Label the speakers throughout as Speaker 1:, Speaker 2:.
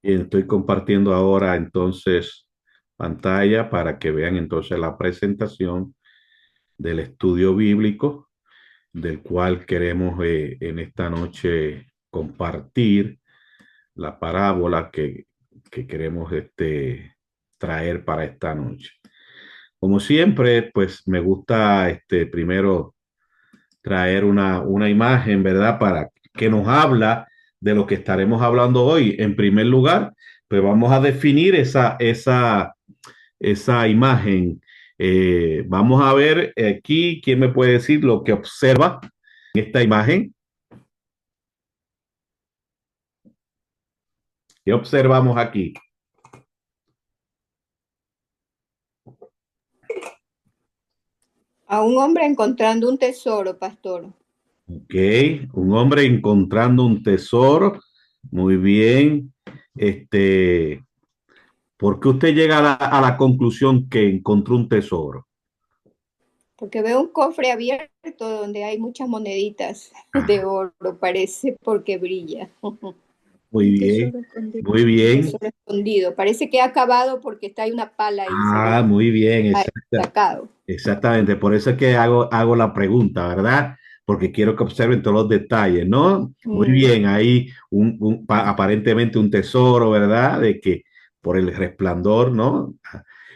Speaker 1: Y estoy compartiendo ahora entonces pantalla para que vean entonces la presentación del estudio bíblico del cual queremos en esta noche compartir la parábola que queremos traer para esta noche. Como siempre, pues me gusta primero traer una imagen, ¿verdad? Para que nos habla de lo que estaremos hablando hoy. En primer lugar, pues vamos a definir esa imagen. Vamos a ver aquí, ¿quién me puede decir lo que observa en esta imagen? ¿Qué observamos aquí?
Speaker 2: A un hombre encontrando un tesoro, pastor.
Speaker 1: Ok, un hombre encontrando un tesoro. Muy bien. Este, ¿Por qué usted llega a la conclusión que encontró un tesoro?
Speaker 2: Porque veo un cofre abierto donde hay muchas moneditas de oro, parece, porque brilla.
Speaker 1: Muy
Speaker 2: Un
Speaker 1: bien,
Speaker 2: tesoro escondido.
Speaker 1: muy
Speaker 2: Un
Speaker 1: bien.
Speaker 2: tesoro escondido. Parece que ha acabado porque está hay una pala ahí, se
Speaker 1: Ah,
Speaker 2: ve.
Speaker 1: muy bien,
Speaker 2: Ha sacado.
Speaker 1: exactamente. Por eso es que hago la pregunta, ¿verdad? Porque quiero que observen todos los detalles, ¿no? Muy
Speaker 2: Mm,
Speaker 1: bien, ahí aparentemente un tesoro, ¿verdad? De que por el resplandor, ¿no?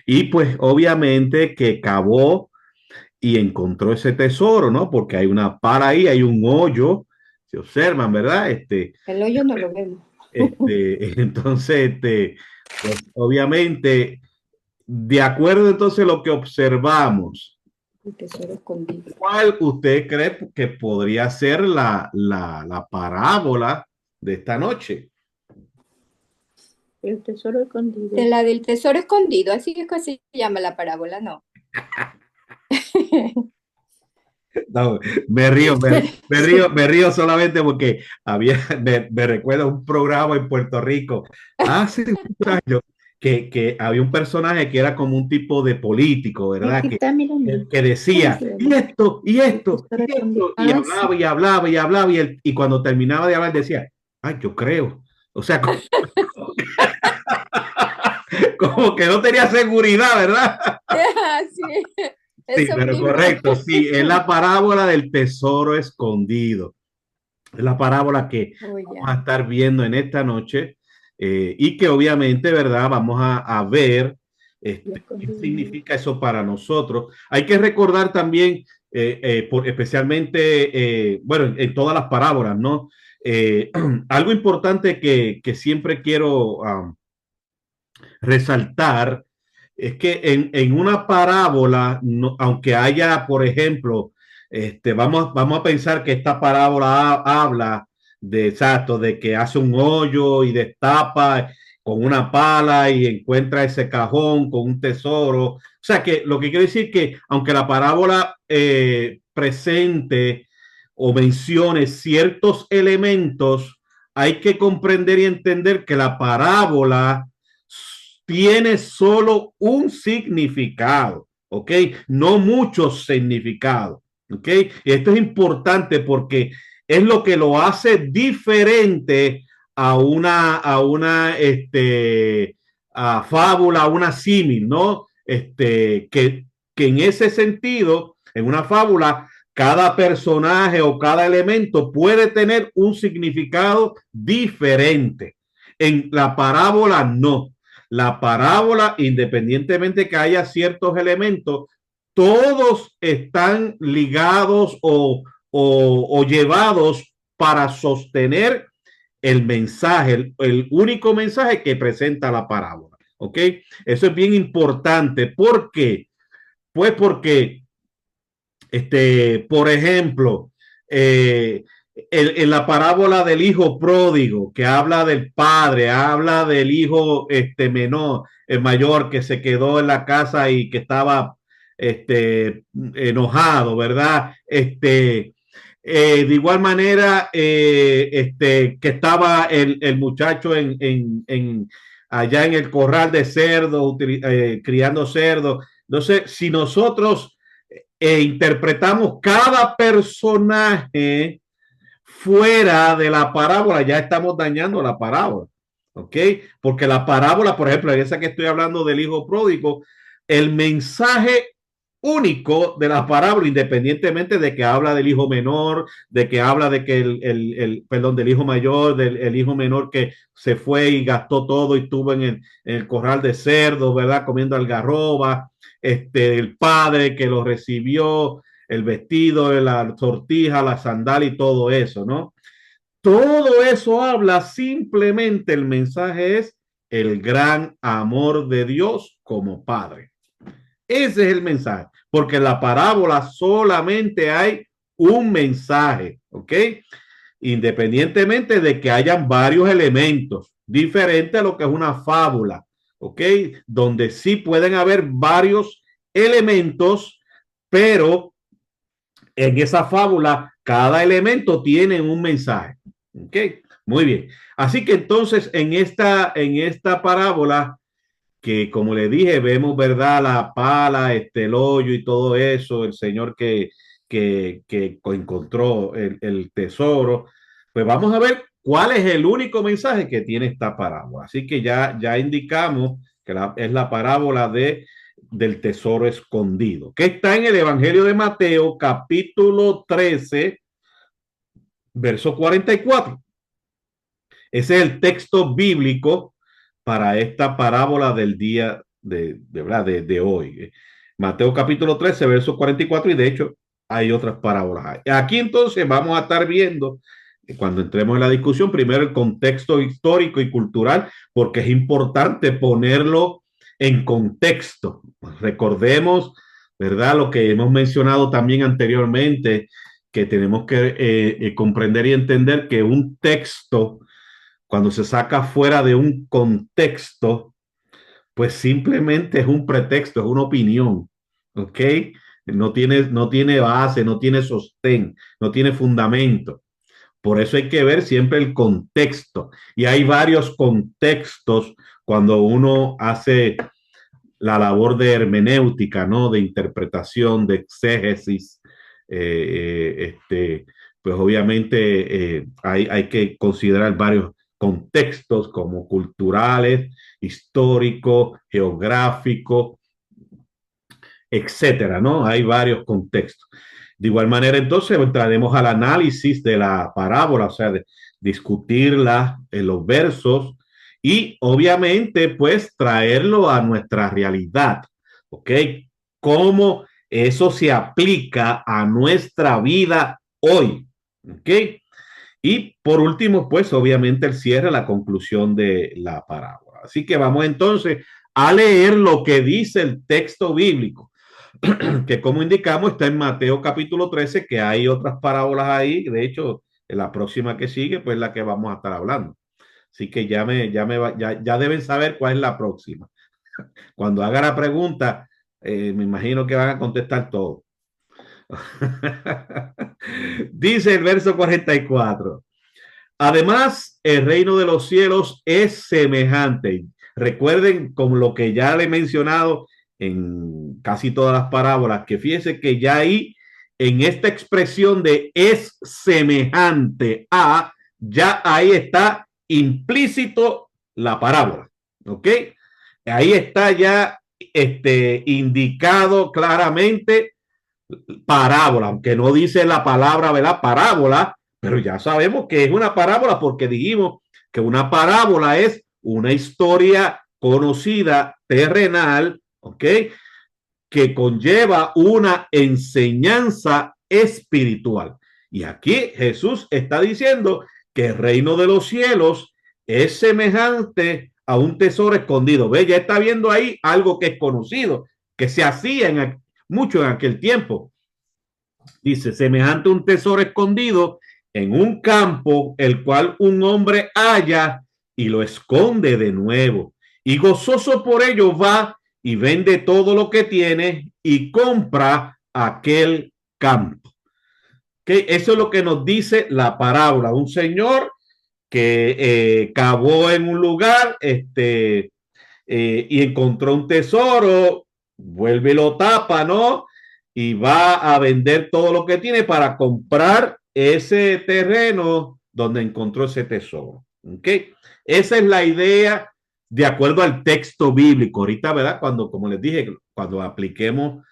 Speaker 1: Y pues obviamente que cavó y encontró ese tesoro, ¿no? Porque hay una para ahí, hay un hoyo, se observan, ¿verdad?
Speaker 2: el hoyo no lo vemos.
Speaker 1: Entonces, pues obviamente, de acuerdo entonces a lo que observamos,
Speaker 2: Un tesoro escondido.
Speaker 1: ¿cuál usted cree que podría ser la parábola de esta noche?
Speaker 2: El tesoro escondido. De la del tesoro escondido, así es que se llama la parábola, ¿no?
Speaker 1: No, me río solamente porque me recuerda un programa en Puerto Rico hace muchos años que había un personaje que era como un tipo de político, ¿verdad?
Speaker 2: Aquí está, mira, mira.
Speaker 1: Que
Speaker 2: ¿Cómo
Speaker 1: decía,
Speaker 2: se llama?
Speaker 1: y esto, y
Speaker 2: El
Speaker 1: esto,
Speaker 2: tesoro
Speaker 1: y
Speaker 2: escondido.
Speaker 1: esto, y
Speaker 2: Ah, sí.
Speaker 1: hablaba y hablaba y hablaba, y cuando terminaba de hablar decía, ay, yo creo. O sea, como que no tenía seguridad, ¿verdad?
Speaker 2: Ah, sí,
Speaker 1: Sí,
Speaker 2: eso
Speaker 1: pero
Speaker 2: mismo.
Speaker 1: correcto, sí, es la parábola del tesoro escondido. Es la parábola que
Speaker 2: Oh,
Speaker 1: vamos a
Speaker 2: ya.
Speaker 1: estar viendo en esta noche y que obviamente, ¿verdad? Vamos a ver
Speaker 2: Lo
Speaker 1: qué
Speaker 2: escondí en el-
Speaker 1: significa eso para nosotros. Hay que recordar también, especialmente, bueno, en todas las parábolas, ¿no? Algo importante que siempre quiero resaltar es que en una parábola, aunque haya, por ejemplo, vamos a pensar que esta parábola habla de exacto, de que hace un hoyo y destapa con una pala y encuentra ese cajón con un tesoro. O sea que lo que quiero decir que aunque la parábola presente o mencione ciertos elementos, hay que comprender y entender que la parábola tiene solo un significado, ¿ok? No muchos significados, ¿ok? Y esto es importante porque es lo que lo hace diferente a fábula, a una símil, ¿no? Que en ese sentido, en una fábula, cada personaje o cada elemento puede tener un significado diferente. En la parábola no. La parábola, independientemente que haya ciertos elementos, todos están ligados o llevados para sostener el mensaje, el único mensaje que presenta la parábola. ¿Ok? Eso es bien importante. ¿Por qué? Pues porque por ejemplo, eh, en la parábola del hijo pródigo, que habla del padre, habla del hijo menor, el mayor que se quedó en la casa y que estaba enojado, ¿verdad? De igual manera, que estaba el muchacho allá en el corral de cerdos, criando cerdos. Entonces, si nosotros interpretamos cada personaje fuera de la parábola, ya estamos dañando la parábola. ¿ok? Porque la parábola, por ejemplo, en esa que estoy hablando del hijo pródigo, el mensaje único de la parábola, independientemente de que habla del hijo menor, de que habla de que perdón, del hijo mayor, del el hijo menor que se fue y gastó todo y estuvo en el corral de cerdos, ¿verdad? Comiendo algarroba, el padre que lo recibió, el vestido, la sortija, la sandalia y todo eso, ¿no? Todo eso habla, simplemente el mensaje es el gran amor de Dios como Padre. Ese es el mensaje, porque en la parábola solamente hay un mensaje, ¿ok? Independientemente de que hayan varios elementos, diferente a lo que es una fábula, ¿ok? Donde sí pueden haber varios elementos, pero en esa fábula cada elemento tiene un mensaje. ¿Ok? Muy bien. Así que entonces en esta parábola, que como le dije, vemos, ¿verdad? La pala, el hoyo y todo eso, el señor que encontró el tesoro, pues vamos a ver cuál es el único mensaje que tiene esta parábola. Así que ya indicamos que es la parábola del tesoro escondido, que está en el Evangelio de Mateo, capítulo 13, verso 44. Ese es el texto bíblico para esta parábola del día de hoy. Mateo capítulo 13, verso 44, y de hecho hay otras parábolas. Aquí entonces vamos a estar viendo, cuando entremos en la discusión, primero el contexto histórico y cultural, porque es importante ponerlo en contexto. Recordemos, ¿verdad? Lo que hemos mencionado también anteriormente, que tenemos que comprender y entender que un texto, cuando se saca fuera de un contexto, pues simplemente es un pretexto, es una opinión, ¿ok? No tiene base, no tiene sostén, no tiene fundamento. Por eso hay que ver siempre el contexto. Y hay varios contextos cuando uno hace la labor de hermenéutica, ¿no? De interpretación, de exégesis. Pues obviamente hay que considerar varios contextos como culturales, históricos, geográficos, etcétera, ¿no? Hay varios contextos. De igual manera, entonces, entraremos al análisis de la parábola, o sea, de discutirla en los versos y obviamente, pues, traerlo a nuestra realidad, ¿ok? Cómo eso se aplica a nuestra vida hoy, ¿ok? Y por último, pues, obviamente, el cierre, la conclusión de la parábola. Así que vamos entonces a leer lo que dice el texto bíblico, que como indicamos está en Mateo capítulo 13, que hay otras parábolas ahí. De hecho, en la próxima que sigue, pues la que vamos a estar hablando. Así que ya deben saber cuál es la próxima. Cuando haga la pregunta, me imagino que van a contestar todo. Dice el verso 44. Además, el reino de los cielos es semejante. Recuerden, como lo que ya le he mencionado en casi todas las parábolas, que fíjense que ya ahí, en esta expresión de es semejante a, ya ahí está implícito la parábola. ¿Ok? Ahí está ya indicado claramente parábola, aunque no dice la palabra, ¿verdad? Parábola, pero ya sabemos que es una parábola porque dijimos que una parábola es una historia conocida, terrenal, ¿ok? Que conlleva una enseñanza espiritual. Y aquí Jesús está diciendo que el reino de los cielos es semejante a un tesoro escondido. Ve, ya está viendo ahí algo que es conocido, que se hacía mucho en aquel tiempo. Dice, semejante a un tesoro escondido en un campo, el cual un hombre halla y lo esconde de nuevo. Y gozoso por ello va y vende todo lo que tiene y compra aquel campo. ¿Okay? Eso es lo que nos dice la parábola. Un señor que cavó en un lugar y encontró un tesoro, vuelve y lo tapa, ¿no? Y va a vender todo lo que tiene para comprar ese terreno donde encontró ese tesoro. ¿Ok? Esa es la idea de acuerdo al texto bíblico. Ahorita, ¿verdad? Cuando, como les dije, cuando apliquemos,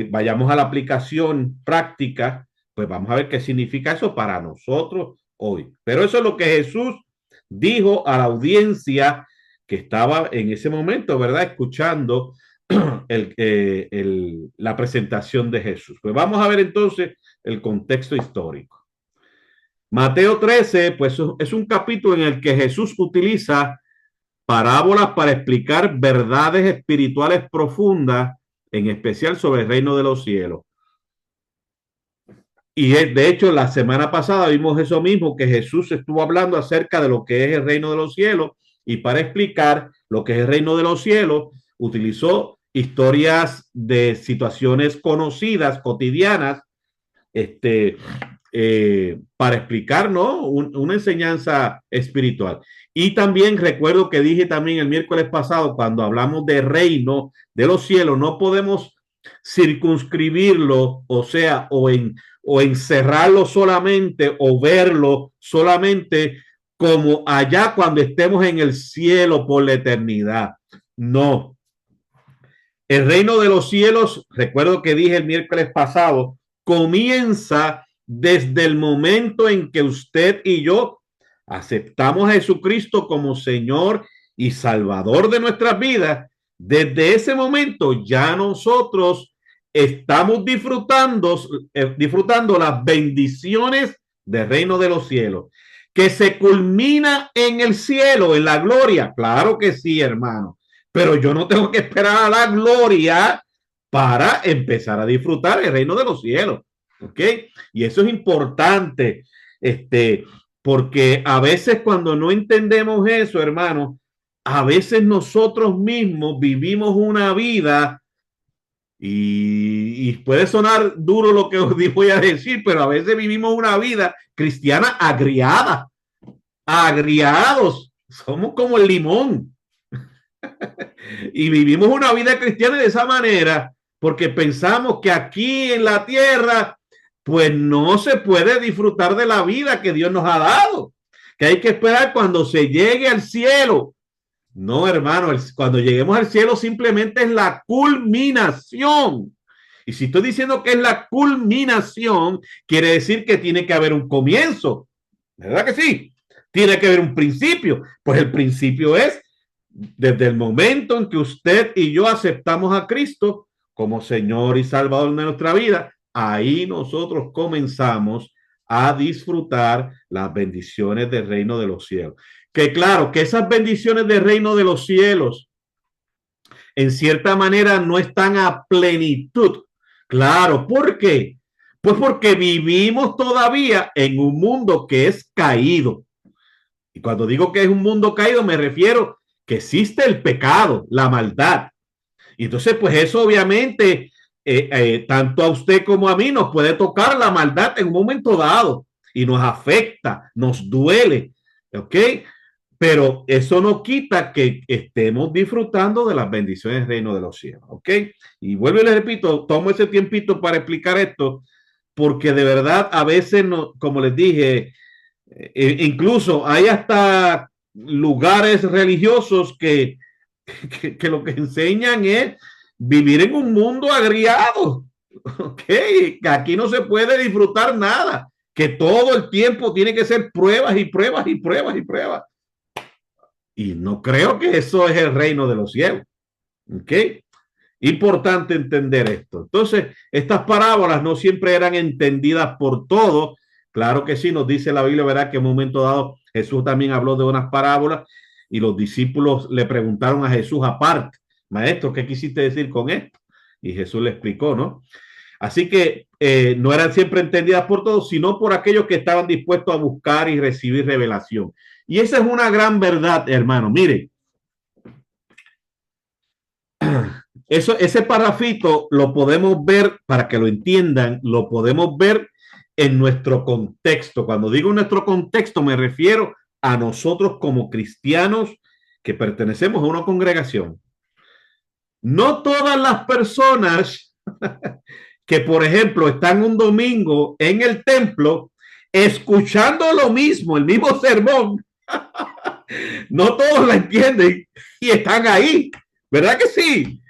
Speaker 1: vayamos a la aplicación práctica, pues vamos a ver qué significa eso para nosotros hoy. Pero eso es lo que Jesús dijo a la audiencia que estaba en ese momento, ¿verdad? Escuchando la presentación de Jesús. Pues vamos a ver entonces el contexto histórico. Mateo 13, pues es un capítulo en el que Jesús utiliza parábolas para explicar verdades espirituales profundas, en especial sobre el reino de los cielos. Y de hecho, la semana pasada vimos eso mismo, que Jesús estuvo hablando acerca de lo que es el reino de los cielos, y para explicar lo que es el reino de los cielos, utilizó historias de situaciones conocidas, cotidianas, para explicar, ¿no? Una enseñanza espiritual. Y también recuerdo que dije también el miércoles pasado, cuando hablamos de reino de los cielos, no podemos circunscribirlo, o sea, o encerrarlo solamente o verlo solamente como allá cuando estemos en el cielo por la eternidad. No. El reino de los cielos, recuerdo que dije el miércoles pasado, comienza desde el momento en que usted y yo aceptamos a Jesucristo como Señor y Salvador de nuestras vidas. Desde ese momento ya nosotros estamos disfrutando las bendiciones del reino de los cielos, que se culmina en el cielo, en la gloria. Claro que sí, hermano, pero yo no tengo que esperar a la gloria para empezar a disfrutar el reino de los cielos. ¿Ok? Y eso es importante, porque a veces cuando no entendemos eso, hermano, a veces nosotros mismos vivimos una vida y puede sonar duro lo que os voy a decir, pero a veces vivimos una vida cristiana agriada, agriados, somos como el limón. Y vivimos una vida cristiana de esa manera porque pensamos que aquí en la tierra pues no se puede disfrutar de la vida que Dios nos ha dado, que hay que esperar cuando se llegue al cielo. No, hermano, cuando lleguemos al cielo simplemente es la culminación. Y si estoy diciendo que es la culminación, quiere decir que tiene que haber un comienzo. ¿Verdad que sí? Tiene que haber un principio. Pues el principio es desde el momento en que usted y yo aceptamos a Cristo como Señor y Salvador de nuestra vida, ahí nosotros comenzamos a disfrutar las bendiciones del reino de los cielos. Que claro, que esas bendiciones del reino de los cielos en cierta manera no están a plenitud. Claro, ¿por qué? Pues porque vivimos todavía en un mundo que es caído. Y cuando digo que es un mundo caído, me refiero que existe el pecado, la maldad. Y entonces, pues eso obviamente, tanto a usted como a mí nos puede tocar la maldad en un momento dado y nos afecta, nos duele, ¿ok? Pero eso no quita que estemos disfrutando de las bendiciones del reino de los cielos, ¿ok? Y vuelvo y le repito, tomo ese tiempito para explicar esto, porque de verdad a veces, no, como les dije, incluso hay hasta lugares religiosos que lo que enseñan es vivir en un mundo agriado. Ok, que aquí no se puede disfrutar nada, que todo el tiempo tiene que ser pruebas y pruebas y pruebas y pruebas. Y no creo que eso es el reino de los cielos. Ok, importante entender esto. Entonces, estas parábolas no siempre eran entendidas por todos. Claro que sí, nos dice la Biblia, ¿verdad? Que en un momento dado Jesús también habló de unas parábolas y los discípulos le preguntaron a Jesús aparte, maestro, ¿qué quisiste decir con esto? Y Jesús le explicó, ¿no? Así que no eran siempre entendidas por todos, sino por aquellos que estaban dispuestos a buscar y recibir revelación. Y esa es una gran verdad, hermano. Mire, ese parrafito lo podemos ver, para que lo entiendan, lo podemos ver en nuestro contexto. Cuando digo nuestro contexto, me refiero a nosotros como cristianos que pertenecemos a una congregación. No todas las personas que, por ejemplo, están un domingo en el templo escuchando lo mismo, el mismo sermón, No todos la entienden y están ahí, ¿verdad que sí?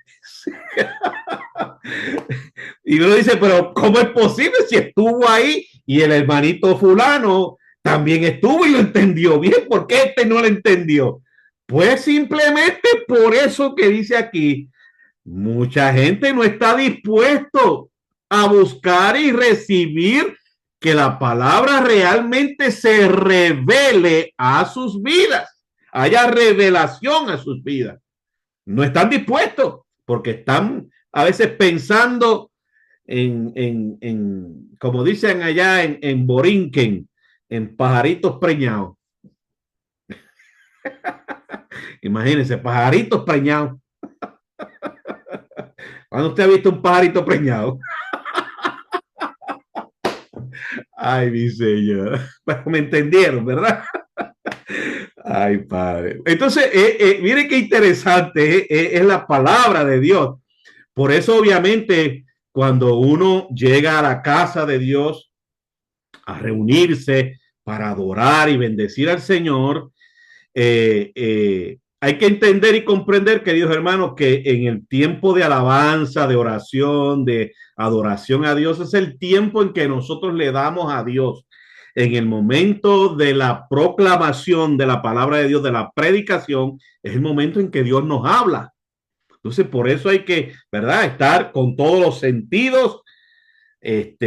Speaker 1: Y uno dice, pero ¿cómo es posible si estuvo ahí y el hermanito fulano también estuvo y lo entendió bien? ¿Por qué este no lo entendió? Pues simplemente por eso que dice aquí, mucha gente no está dispuesto a buscar y recibir que la palabra realmente se revele a sus vidas, haya revelación a sus vidas. No están dispuestos porque están a veces pensando como dicen allá en Borinquen, en pajaritos preñados. Imagínense, pajaritos preñados. ¿Cuándo usted ha visto un pajarito preñado? Ay, mi señor. Me entendieron, ¿verdad? Ay, padre. Entonces, miren qué interesante es la palabra de Dios. Por eso, obviamente, cuando uno llega a la casa de Dios a reunirse para adorar y bendecir al Señor, hay que entender y comprender, queridos hermanos, que en el tiempo de alabanza, de oración, de adoración a Dios, es el tiempo en que nosotros le damos a Dios. En el momento de la proclamación de la palabra de Dios, de la predicación, es el momento en que Dios nos habla. Entonces, por eso hay que, ¿verdad?, estar con todos los sentidos en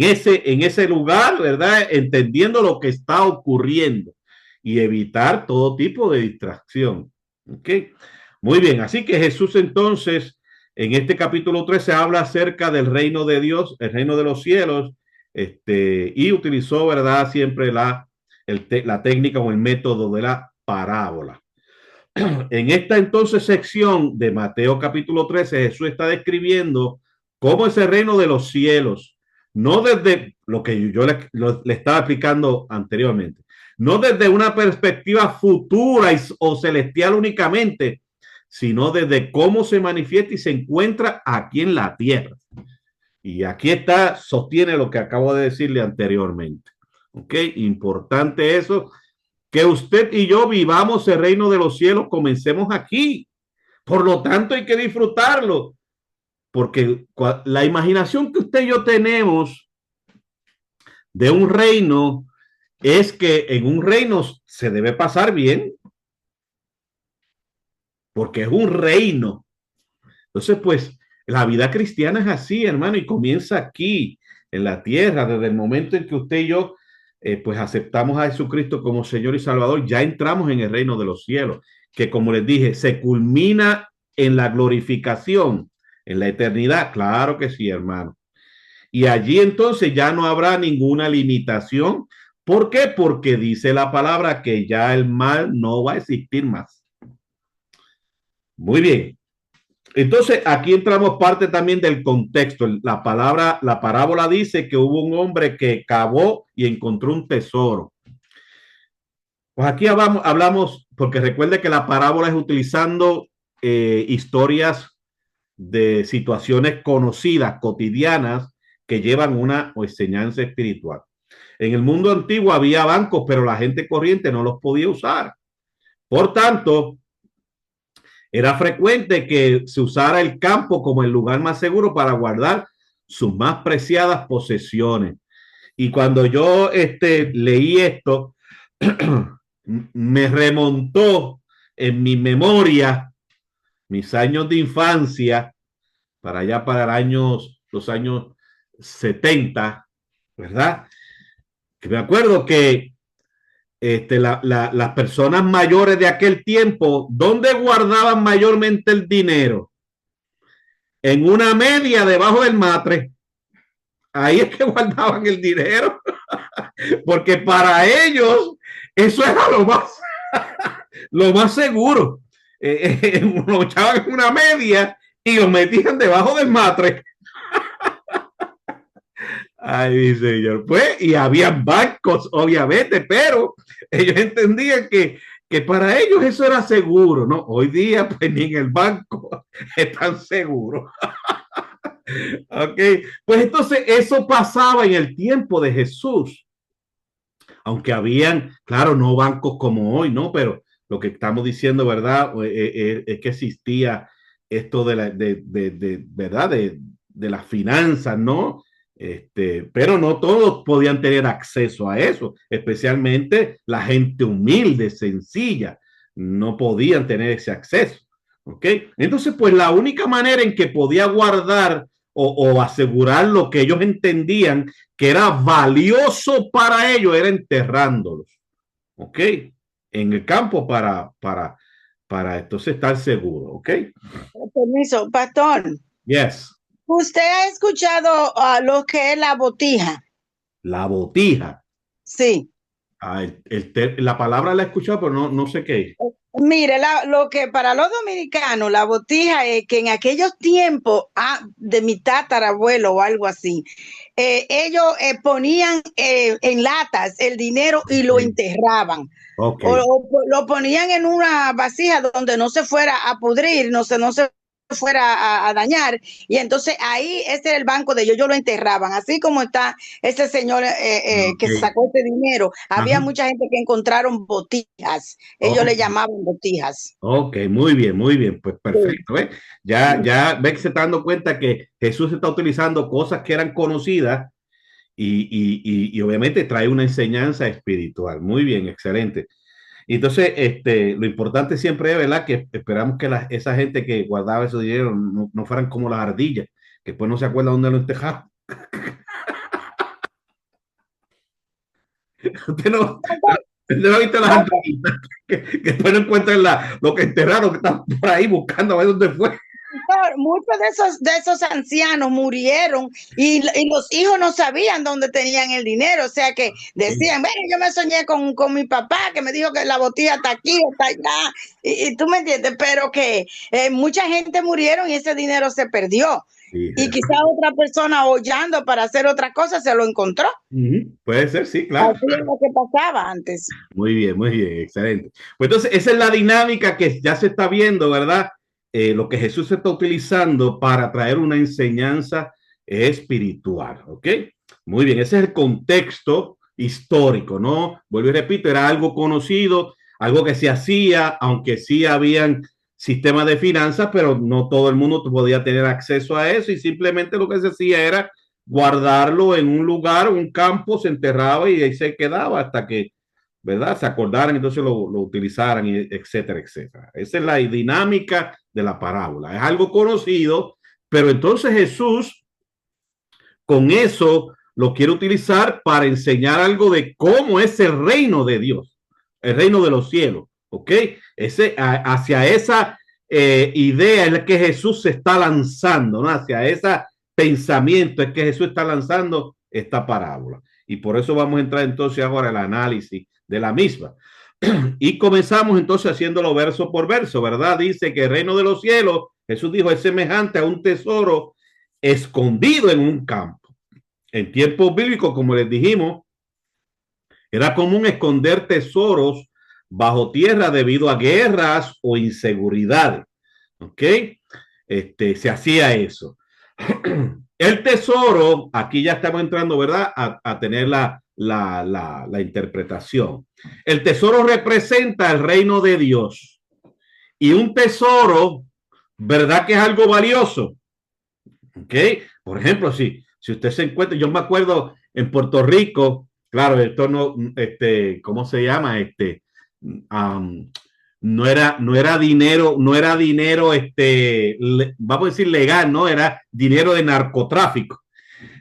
Speaker 1: ese lugar, ¿verdad? Entendiendo lo que está ocurriendo y evitar todo tipo de distracción. ¿Ok? Muy bien, así que Jesús entonces, en este capítulo 13 habla acerca del reino de Dios, el reino de los cielos, y utilizó, ¿verdad?, siempre la técnica o el método de la parábola. En esta entonces sección de Mateo capítulo 13, Jesús está describiendo cómo es el reino de los cielos, no desde lo que yo le estaba explicando anteriormente, no desde una perspectiva futura o celestial únicamente, sino desde cómo se manifiesta y se encuentra aquí en la tierra. Y aquí está, sostiene lo que acabo de decirle anteriormente. ¿Ok? Importante eso, que usted y yo vivamos el reino de los cielos, comencemos aquí. Por lo tanto, hay que disfrutarlo, porque la imaginación que usted y yo tenemos de un reino es que en un reino se debe pasar bien, porque es un reino. Entonces, pues, la vida cristiana es así, hermano, y comienza aquí, en la tierra, desde el momento en que usted y yo, pues, aceptamos a Jesucristo como Señor y Salvador, ya entramos en el reino de los cielos, que como les dije, se culmina en la glorificación, en la eternidad. Claro que sí, hermano. Y allí entonces ya no habrá ninguna limitación. ¿Por qué? Porque dice la palabra que ya el mal no va a existir más. Muy bien. Entonces, aquí entramos parte también del contexto. La parábola dice que hubo un hombre que cavó y encontró un tesoro. Pues aquí hablamos, porque recuerde que la parábola es utilizando historias de situaciones conocidas, cotidianas, que llevan una enseñanza espiritual. En el mundo antiguo había bancos, pero la gente corriente no los podía usar. Por tanto, era frecuente que se usara el campo como el lugar más seguro para guardar sus más preciadas posesiones. Y cuando yo leí esto, me remontó en mi memoria mis años de infancia, para allá para los años 70, ¿verdad? Que me acuerdo que las personas mayores de aquel tiempo, ¿dónde guardaban mayormente el dinero? En una media debajo del matre. Ahí es que guardaban el dinero, porque para ellos eso era lo más seguro. Lo echaban en una media y lo metían debajo del matre. Ay, señor. Pues, y había bancos, obviamente, pero ellos entendían que para ellos eso era seguro, ¿no? Hoy día, pues ni en el banco es tan seguro. Ok, pues entonces eso pasaba en el tiempo de Jesús. aunque habían, claro, no bancos como hoy, ¿no? Pero lo que estamos diciendo, ¿verdad? Es que existía esto ¿verdad? De las finanzas, ¿no? Pero no todos podían tener acceso a eso, especialmente la gente humilde, sencilla, no podían tener ese acceso. ¿Ok? Entonces, pues la única manera en que podía guardar o asegurar lo que ellos entendían que era valioso para ellos era enterrándolos. ¿Ok? En el campo para entonces estar seguro. ¿Ok?
Speaker 3: Permiso, pastor.
Speaker 1: Yes.
Speaker 3: ¿Usted ha escuchado lo que es la botija?
Speaker 1: La botija.
Speaker 3: Sí.
Speaker 1: La palabra la he escuchado, pero no sé qué es.
Speaker 3: Mire, lo que para los dominicanos la botija es que en aquellos tiempos de mi tatarabuelo o algo así, ellos ponían en latas el dinero y lo enterraban.
Speaker 1: Okay.
Speaker 3: O lo ponían en una vasija donde no se fuera a pudrir, no se fuera a dañar, y entonces ahí ese era el banco de ellos lo enterraban, así como está ese señor que sacó este dinero. Había mucha gente que encontraron botijas, ellos le llamaban botijas.
Speaker 1: Ok, muy bien, pues perfecto. ¿Ves? Ya ves que se está dando cuenta que Jesús está utilizando cosas que eran conocidas y obviamente trae una enseñanza espiritual. Muy bien, excelente. Entonces, lo importante siempre es, ¿verdad? Que esperamos que esa gente que guardaba ese dinero no fueran como las ardillas, que después no se acuerdan dónde lo enterraron. Usted no ha visto las ardillas que después no encuentran lo que enterraron, que están por ahí buscando a ver dónde fue.
Speaker 3: Muchos de esos ancianos murieron y los hijos no sabían dónde tenían el dinero, o sea que decían, bueno, yo me soñé con mi papá que me dijo que la botella está aquí, está allá, y tú me entiendes, pero que mucha gente murieron y ese dinero se perdió. Sí, y quizá otra persona hollando para hacer otra cosa se lo encontró.
Speaker 1: Puede ser, sí, claro.
Speaker 3: Así es lo que pasaba antes.
Speaker 1: Muy bien, excelente. Pues entonces esa es la dinámica que ya se está viendo, ¿verdad? Lo que Jesús está utilizando para traer una enseñanza espiritual, ¿ok? Muy bien, ese es el contexto histórico, ¿no? Vuelvo y repito, era algo conocido, algo que se hacía, aunque sí habían sistemas de finanzas, pero no todo el mundo podía tener acceso a eso y simplemente lo que se hacía era guardarlo en un lugar, un campo, se enterraba y ahí se quedaba hasta que, ¿verdad? Se acordaran, entonces lo utilizaran, etcétera, etcétera. Esa es la dinámica de la parábola. Es algo conocido, pero entonces Jesús con eso lo quiere utilizar para enseñar algo de cómo es el reino de Dios, el reino de los cielos, ¿ok? Hacia esa idea es que Jesús se está lanzando, ¿no? Hacia ese pensamiento es que Jesús está lanzando esta parábola. Y por eso vamos a entrar entonces ahora al análisis de la misma. Y comenzamos entonces haciéndolo verso por verso, ¿verdad? Dice que el reino de los cielos, Jesús dijo, es semejante a un tesoro escondido en un campo. En tiempos bíblicos, como les dijimos, era común esconder tesoros bajo tierra debido a guerras o inseguridades. ¿Ok? Se hacía eso. El tesoro, aquí ya estamos entrando, ¿verdad? A tener la interpretación. El tesoro representa el reino de Dios. Y un tesoro, ¿verdad que es algo valioso? ¿Ok? Por ejemplo, si usted se encuentra, yo me acuerdo en Puerto Rico, claro, esto no, ¿cómo se llama? No era dinero, vamos a decir legal, no, era dinero de narcotráfico.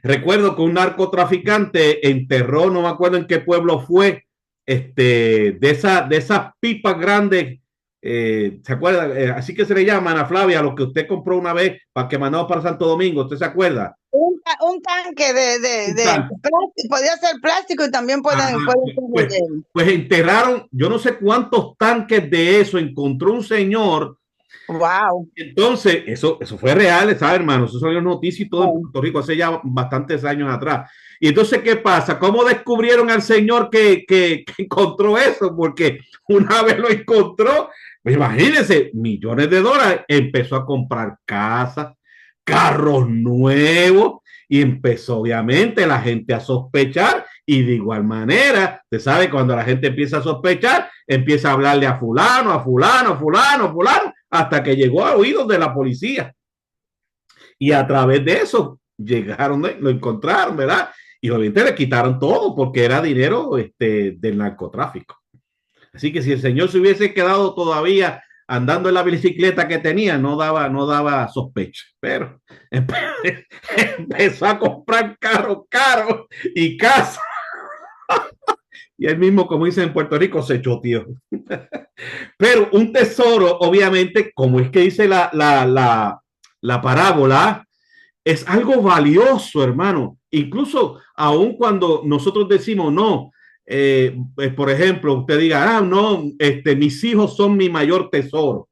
Speaker 1: Recuerdo que un narcotraficante enterró, no me acuerdo en qué pueblo fue, de esas pipas grandes, ¿se acuerda? Así que se le llama, Ana Flavia, lo que usted compró una vez para que mandamos para Santo Domingo, ¿usted se acuerda?
Speaker 3: Un tanque de plástico, podía ser plástico y también puede ser
Speaker 1: pues enterraron, yo no sé cuántos tanques de eso encontró un señor.
Speaker 3: Wow.
Speaker 1: Entonces, eso fue real, ¿sabes, hermano? Eso salió noticia y todo en Puerto Rico hace ya bastantes años atrás. Y entonces, ¿qué pasa? ¿Cómo descubrieron al señor que encontró eso? Porque una vez lo encontró, pues imagínense, millones de dólares, empezó a comprar casas, carros nuevos y empezó obviamente la gente a sospechar Y de igual manera, usted sabe, cuando la gente empieza a sospechar, empieza a hablarle a fulano, a fulano, a fulano, a fulano, hasta que llegó a oídos de la policía. Y a través de eso llegaron, lo encontraron, ¿verdad? Y obviamente le quitaron todo porque era dinero del narcotráfico. Así que si el señor se hubiese quedado todavía andando en la bicicleta que tenía, no daba sospecha. Pero empezó a comprar carros caros y casa. Y él mismo, como dicen en Puerto Rico, se echó, tío. Pero un tesoro, obviamente, como es que dice la parábola, es algo valioso, hermano. Incluso aun cuando nosotros decimos no, por ejemplo, usted diga, no, mis hijos son mi mayor tesoro.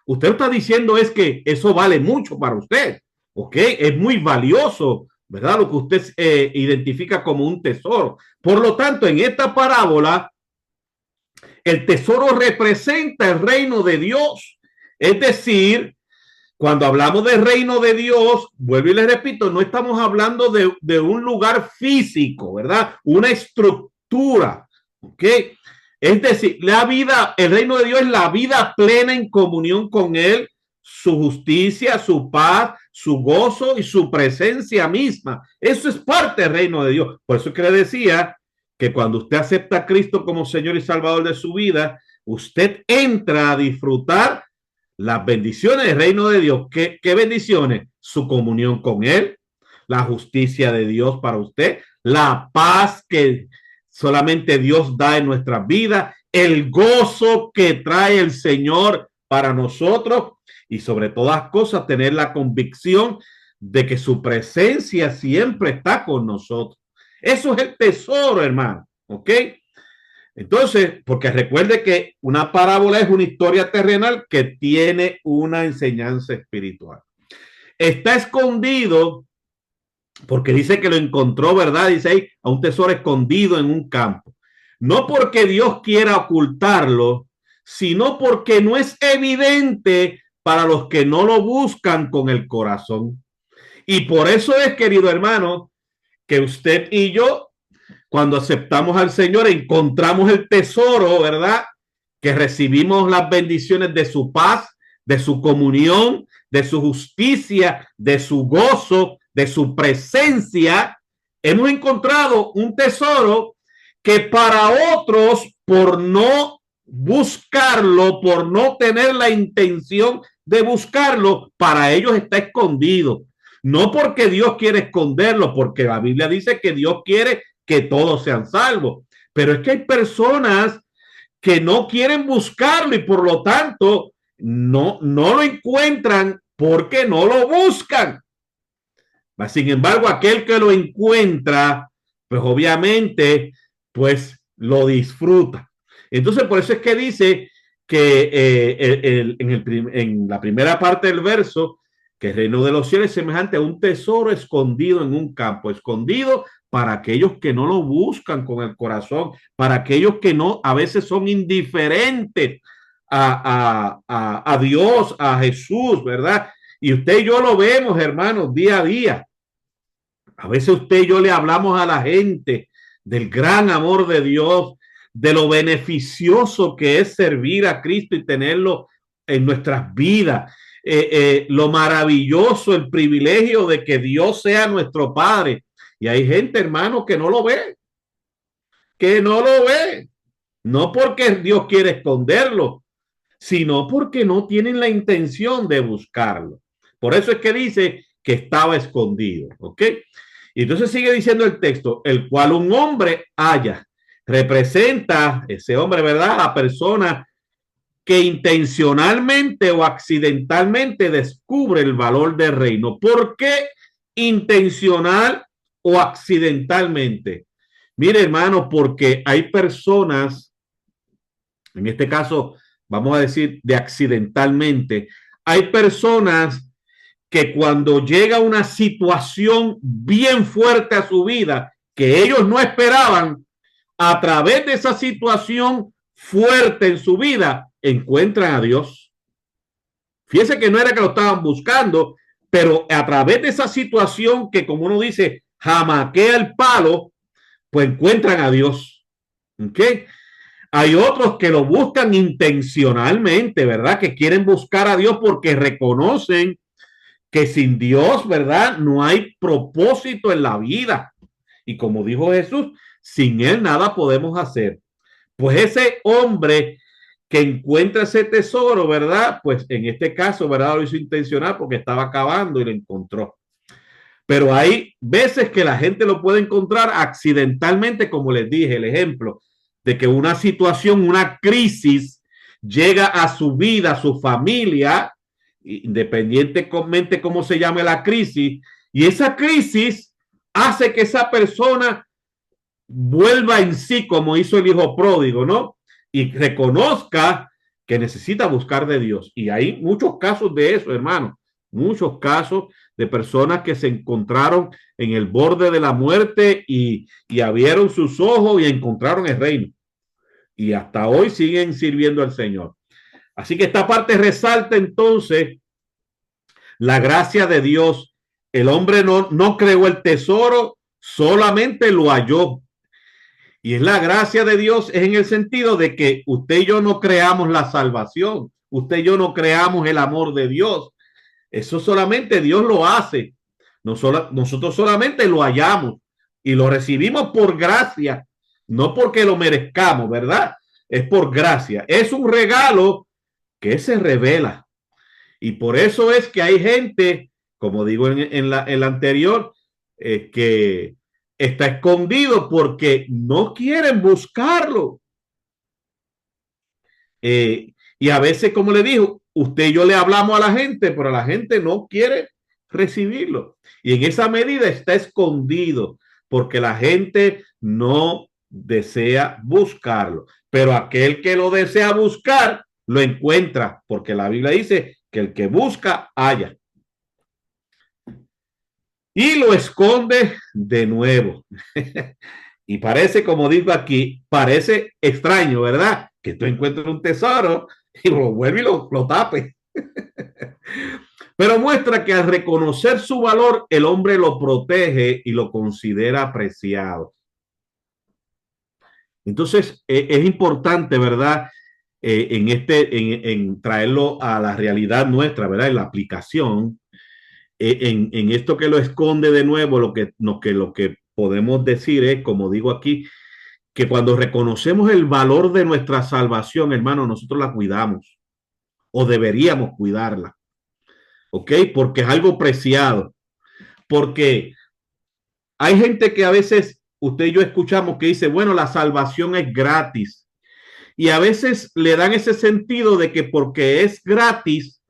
Speaker 1: Usted está diciendo es que eso vale mucho para usted, ¿ok? Es muy valioso, ¿verdad? Lo que usted identifica como un tesoro. Por lo tanto, en esta parábola, el tesoro representa el reino de Dios. Es decir, cuando hablamos del reino de Dios, vuelvo y les repito, no estamos hablando de un lugar físico, ¿verdad? Una estructura, ¿ok? Es decir, la vida, el reino de Dios es la vida plena en comunión con Él, su justicia, su paz, su gozo y su presencia misma. Eso es parte del reino de Dios. Por eso es que le decía que cuando usted acepta a Cristo como Señor y Salvador de su vida, usted entra a disfrutar las bendiciones del reino de Dios. ¿Qué bendiciones? Su comunión con Él, la justicia de Dios para usted, la paz que solamente Dios da en nuestras vidas, el gozo que trae el Señor para nosotros y sobre todas cosas tener la convicción de que su presencia siempre está con nosotros. Eso es el tesoro, hermano, ¿ok? Entonces, porque recuerde que una parábola es una historia terrenal que tiene una enseñanza espiritual. Está escondido porque dice que lo encontró, ¿verdad? Dice ahí, a un tesoro escondido en un campo. No porque Dios quiera ocultarlo, sino porque no es evidente para los que no lo buscan con el corazón. Y por eso es, querido hermano, que usted y yo, cuando aceptamos al Señor, encontramos el tesoro, ¿verdad? Que recibimos las bendiciones de su paz, de su comunión, de su justicia, de su gozo, de su presencia. Hemos encontrado un tesoro que para otros, por no buscarlo, por no tener la intención de buscarlo, para ellos está escondido. No porque Dios quiere esconderlo, porque la Biblia dice que Dios quiere que todos sean salvos. Pero es que hay personas que no quieren buscarlo y por lo tanto no lo encuentran porque no lo buscan. Sin embargo, aquel que lo encuentra, pues obviamente, pues lo disfruta. Entonces, por eso es que dice que en la primera parte del verso, que el reino de los cielos es semejante a un tesoro escondido en un campo, escondido para aquellos que no lo buscan con el corazón, para aquellos que no, a veces son indiferentes a Dios, a Jesús, ¿verdad? Y usted y yo lo vemos, hermanos, día a día. A veces usted y yo le hablamos a la gente del gran amor de Dios, de lo beneficioso que es servir a Cristo y tenerlo en nuestras vidas. Lo maravilloso, el privilegio de que Dios sea nuestro Padre. Y hay gente, hermano, que no lo ve. Que no lo ve. No porque Dios quiere esconderlo, sino porque no tienen la intención de buscarlo. Por eso es que dice que estaba escondido, ¿ok? Y entonces sigue diciendo el texto, el cual un hombre haya. Representa ese hombre, ¿verdad? La persona que intencionalmente o accidentalmente descubre el valor del reino. ¿Por qué intencional o accidentalmente? Mire, hermano, porque hay personas, en este caso, vamos a decir de accidentalmente, hay personas que cuando llega una situación bien fuerte a su vida que ellos no esperaban, a través de esa situación fuerte en su vida, encuentran a Dios. Fíjense que no era que lo estaban buscando, pero a través de esa situación que, como uno dice, jamaquea el palo, pues encuentran a Dios. ¿Ok? Hay otros que lo buscan intencionalmente, ¿verdad? Que quieren buscar a Dios porque reconocen que sin Dios, ¿verdad? No hay propósito en la vida. Y como dijo Jesús, sin Él nada podemos hacer. Pues ese hombre que encuentra ese tesoro, ¿verdad? Pues en este caso, ¿verdad? Lo hizo intencional porque estaba acabando y lo encontró. Pero hay veces que la gente lo puede encontrar accidentalmente, como les dije, el ejemplo de que una situación, una crisis llega a su vida, a su familia, independientemente cómo se llame la crisis, y esa crisis hace que esa persona vuelva en sí, como hizo el hijo pródigo, ¿no? Y reconozca que necesita buscar de Dios. Y hay muchos casos de eso, hermano, muchos casos de personas que se encontraron en el borde de la muerte y abrieron sus ojos y encontraron el reino. Y hasta hoy siguen sirviendo al Señor. Así que esta parte resalta entonces la gracia de Dios. El hombre no creó el tesoro, solamente lo halló. Y es la gracia de Dios, es en el sentido de que usted y yo no creamos la salvación, usted y yo no creamos el amor de Dios. Eso solamente Dios lo hace. Nosotros solamente lo hallamos y lo recibimos por gracia, no porque lo merezcamos, ¿verdad? Es por gracia. Es un regalo que se revela. Y por eso es que hay gente, como digo en la anterior, que está escondido porque no quieren buscarlo. Y a veces, como le dijo, usted y yo le hablamos a la gente, pero la gente no quiere recibirlo. Y en esa medida está escondido porque la gente no desea buscarlo. Pero aquel que lo desea buscar, lo encuentra, porque la Biblia dice que el que busca, halla. Y lo esconde de nuevo. Y parece, como digo aquí, parece extraño, ¿verdad? Que tú encuentres un tesoro y lo vuelve y lo tape. Pero muestra que al reconocer su valor, el hombre lo protege y lo considera apreciado. Entonces, es importante, ¿verdad? En traerlo a la realidad nuestra, ¿verdad? En la aplicación, en esto que lo esconde de nuevo, lo que podemos decir es, como digo aquí, que cuando reconocemos el valor de nuestra salvación, hermano, nosotros la cuidamos o deberíamos cuidarla, ¿ok? Porque es algo preciado, porque hay gente que a veces usted y yo escuchamos que dice, bueno, la salvación es gratis, y a veces le dan ese sentido de que porque es gratis,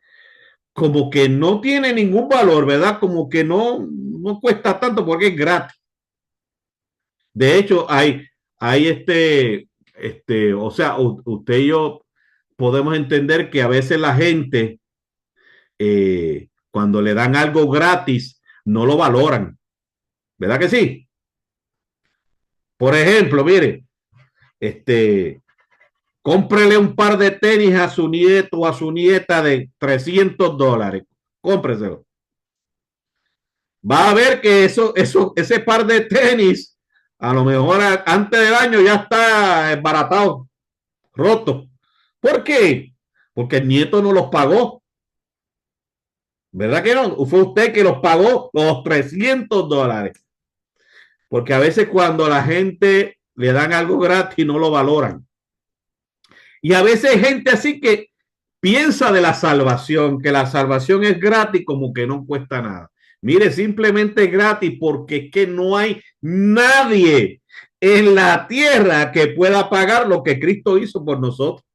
Speaker 1: como que no tiene ningún valor, ¿verdad? Como que no cuesta tanto porque es gratis. De hecho, hay o sea, usted y yo podemos entender que a veces la gente, cuando le dan algo gratis, no lo valoran. ¿Verdad que sí? Por ejemplo, mire, cómprele un par de tenis a su nieto o a su nieta de $300. Cómpreselo. Va a ver que ese par de tenis, a lo mejor antes del año ya está embaratado, roto. ¿Por qué? Porque el nieto no los pagó. ¿Verdad que no? Fue usted que los pagó los $300. Porque a veces cuando la gente le dan algo gratis no lo valoran. Y a veces hay gente así que piensa de la salvación, que la salvación es gratis, como que no cuesta nada. Mire, simplemente es gratis porque es que no hay nadie en la tierra que pueda pagar lo que Cristo hizo por nosotros.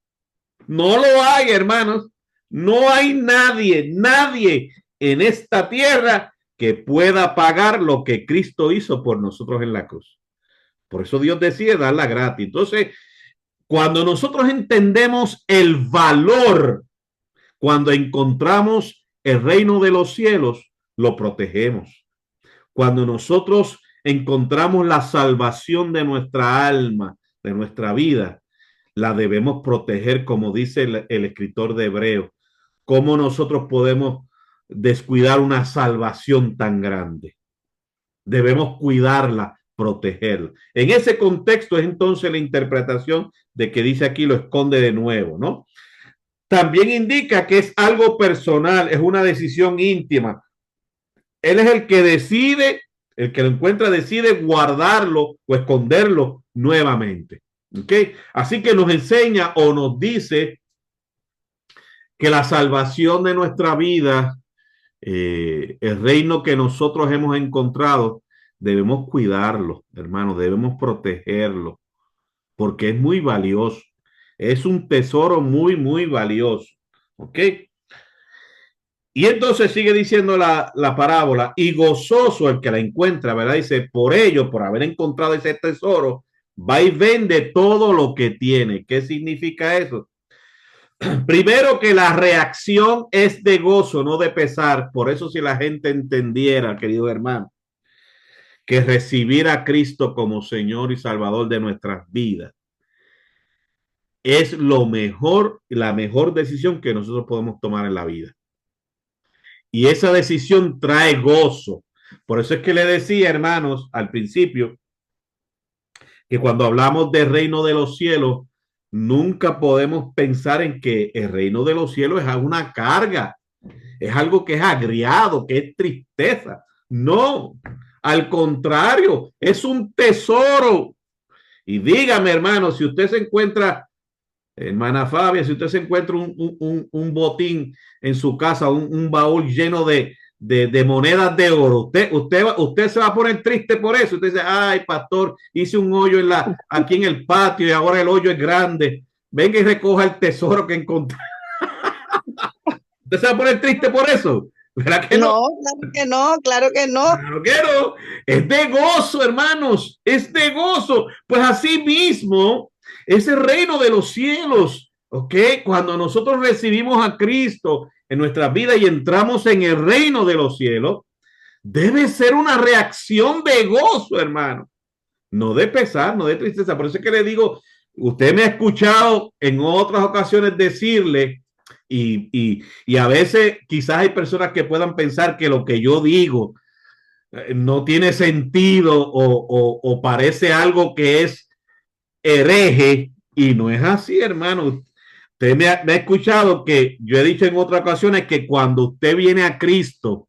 Speaker 1: No lo hay, hermanos. No hay nadie en esta tierra que pueda pagar lo que Cristo hizo por nosotros en la cruz. Por eso Dios decide darla gratis. Entonces, cuando nosotros entendemos el valor, cuando encontramos el reino de los cielos, lo protegemos. Cuando nosotros encontramos la salvación de nuestra alma, de nuestra vida, la debemos proteger, como dice el escritor de Hebreo. ¿Cómo nosotros podemos descuidar una salvación tan grande? Debemos cuidarla protegerla. En ese contexto es entonces la interpretación de que dice aquí lo esconde de nuevo, ¿no? También indica que es algo personal, es una decisión íntima. Él es el que decide, el que lo encuentra decide guardarlo o esconderlo nuevamente. ¿Ok? Así que nos enseña o nos dice que la salvación de nuestra vida, el reino que nosotros hemos encontrado, debemos cuidarlo, hermanos, debemos protegerlo, porque es muy valioso. Es un tesoro muy, muy valioso. ¿Ok? Y entonces sigue diciendo la parábola, y gozoso el que la encuentra, ¿verdad? Dice, por ello, por haber encontrado ese tesoro, va y vende todo lo que tiene. ¿Qué significa eso? Primero, que la reacción es de gozo, no de pesar. Por eso, si la gente entendiera, querido hermano, que recibir a Cristo como Señor y Salvador de nuestras vidas es lo mejor, la mejor decisión que nosotros podemos tomar en la vida. Y esa decisión trae gozo. Por eso es que le decía, hermanos, al principio, que cuando hablamos del reino de los cielos, nunca podemos pensar en que el reino de los cielos es una carga, es algo que es agriado, que es tristeza. No, al contrario, es un tesoro. Y dígame, hermano, si usted se encuentra, hermana Fabia, si usted se encuentra un botín en su casa, un baúl lleno de monedas de oro, usted se va a poner triste por eso. Usted dice, ay, pastor, hice un hoyo aquí en el patio y ahora el hoyo es grande. Venga y recoja el tesoro que encontré. ¿Usted se va a poner triste por eso? ¿Verdad que no?
Speaker 3: No, claro que no, claro que no.
Speaker 1: Claro que no. Es de gozo, hermanos, es de gozo. Pues así mismo, ese reino de los cielos, ¿ok? Cuando nosotros recibimos a Cristo en nuestra vida y entramos en el reino de los cielos, debe ser una reacción de gozo, hermano. No de pesar, no de tristeza. Por eso es que le digo, usted me ha escuchado en otras ocasiones decirle, y a veces quizás hay personas que puedan pensar que lo que yo digo no tiene sentido o parece algo que es hereje, y no es así, hermano. Usted me ha escuchado que yo he dicho en otras ocasiones que cuando usted viene a Cristo,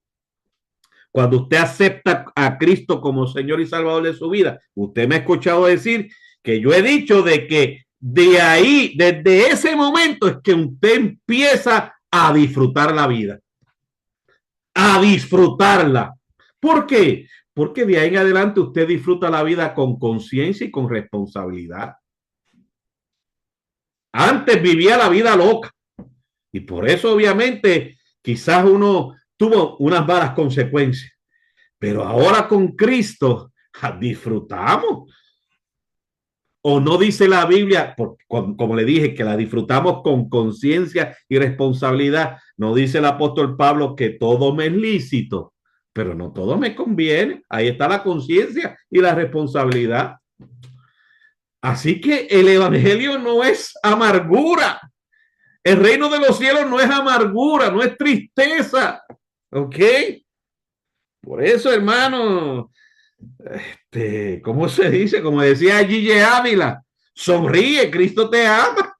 Speaker 1: cuando usted acepta a Cristo como Señor y Salvador de su vida, usted me ha escuchado decir que yo he dicho de que de ahí, desde ese momento es que usted empieza a disfrutar la vida, a disfrutarla. ¿Por qué? Porque de ahí en adelante usted disfruta la vida con conciencia y con responsabilidad. Antes vivía la vida loca y por eso obviamente quizás uno tuvo unas malas consecuencias, pero ahora con Cristo disfrutamos. ¿O no dice la Biblia, como le dije, que la disfrutamos con conciencia y responsabilidad? No dice el apóstol Pablo que todo me es lícito, pero no todo me conviene. Ahí está la conciencia y la responsabilidad. Así que el evangelio no es amargura. El reino de los cielos no es amargura, no es tristeza. ¿Ok? Por eso, hermano, ¿cómo se dice? Como decía Gigi Ávila, sonríe, Cristo te ama.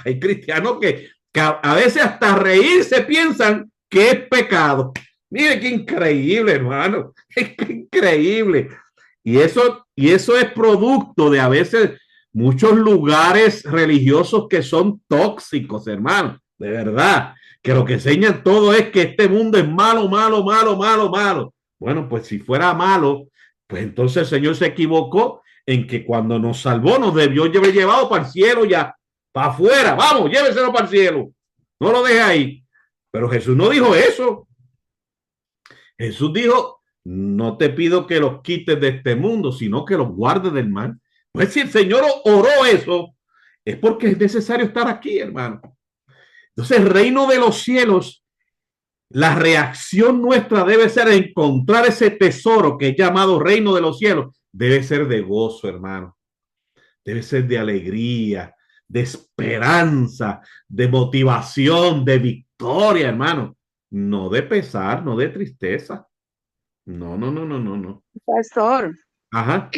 Speaker 1: Hay cristianos que a veces hasta reírse piensan que es pecado. Mire qué increíble, hermano. Qué increíble. Y eso es producto de a veces muchos lugares religiosos que son tóxicos, hermano. De verdad. Que lo que enseñan todo es que este mundo es malo, malo, malo, malo, malo. Bueno, pues si fuera malo, pues entonces el Señor se equivocó en que cuando nos salvó nos debió haber llevado para el cielo ya, para afuera. Vamos, lléveselo para el cielo. No lo deje ahí. Pero Jesús no dijo eso. Jesús dijo, no te pido que los quites de este mundo, sino que los guardes del mal. Pues si el Señor oró eso, es porque es necesario estar aquí, hermano. Entonces el reino de los cielos, la reacción nuestra debe ser encontrar ese tesoro que es llamado reino de los cielos. Debe ser de gozo, hermano. Debe ser de alegría, de esperanza, de motivación, de victoria, hermano. No de pesar, no de tristeza. No, no, no, no, no, no.
Speaker 3: Pastor,
Speaker 1: Ajá.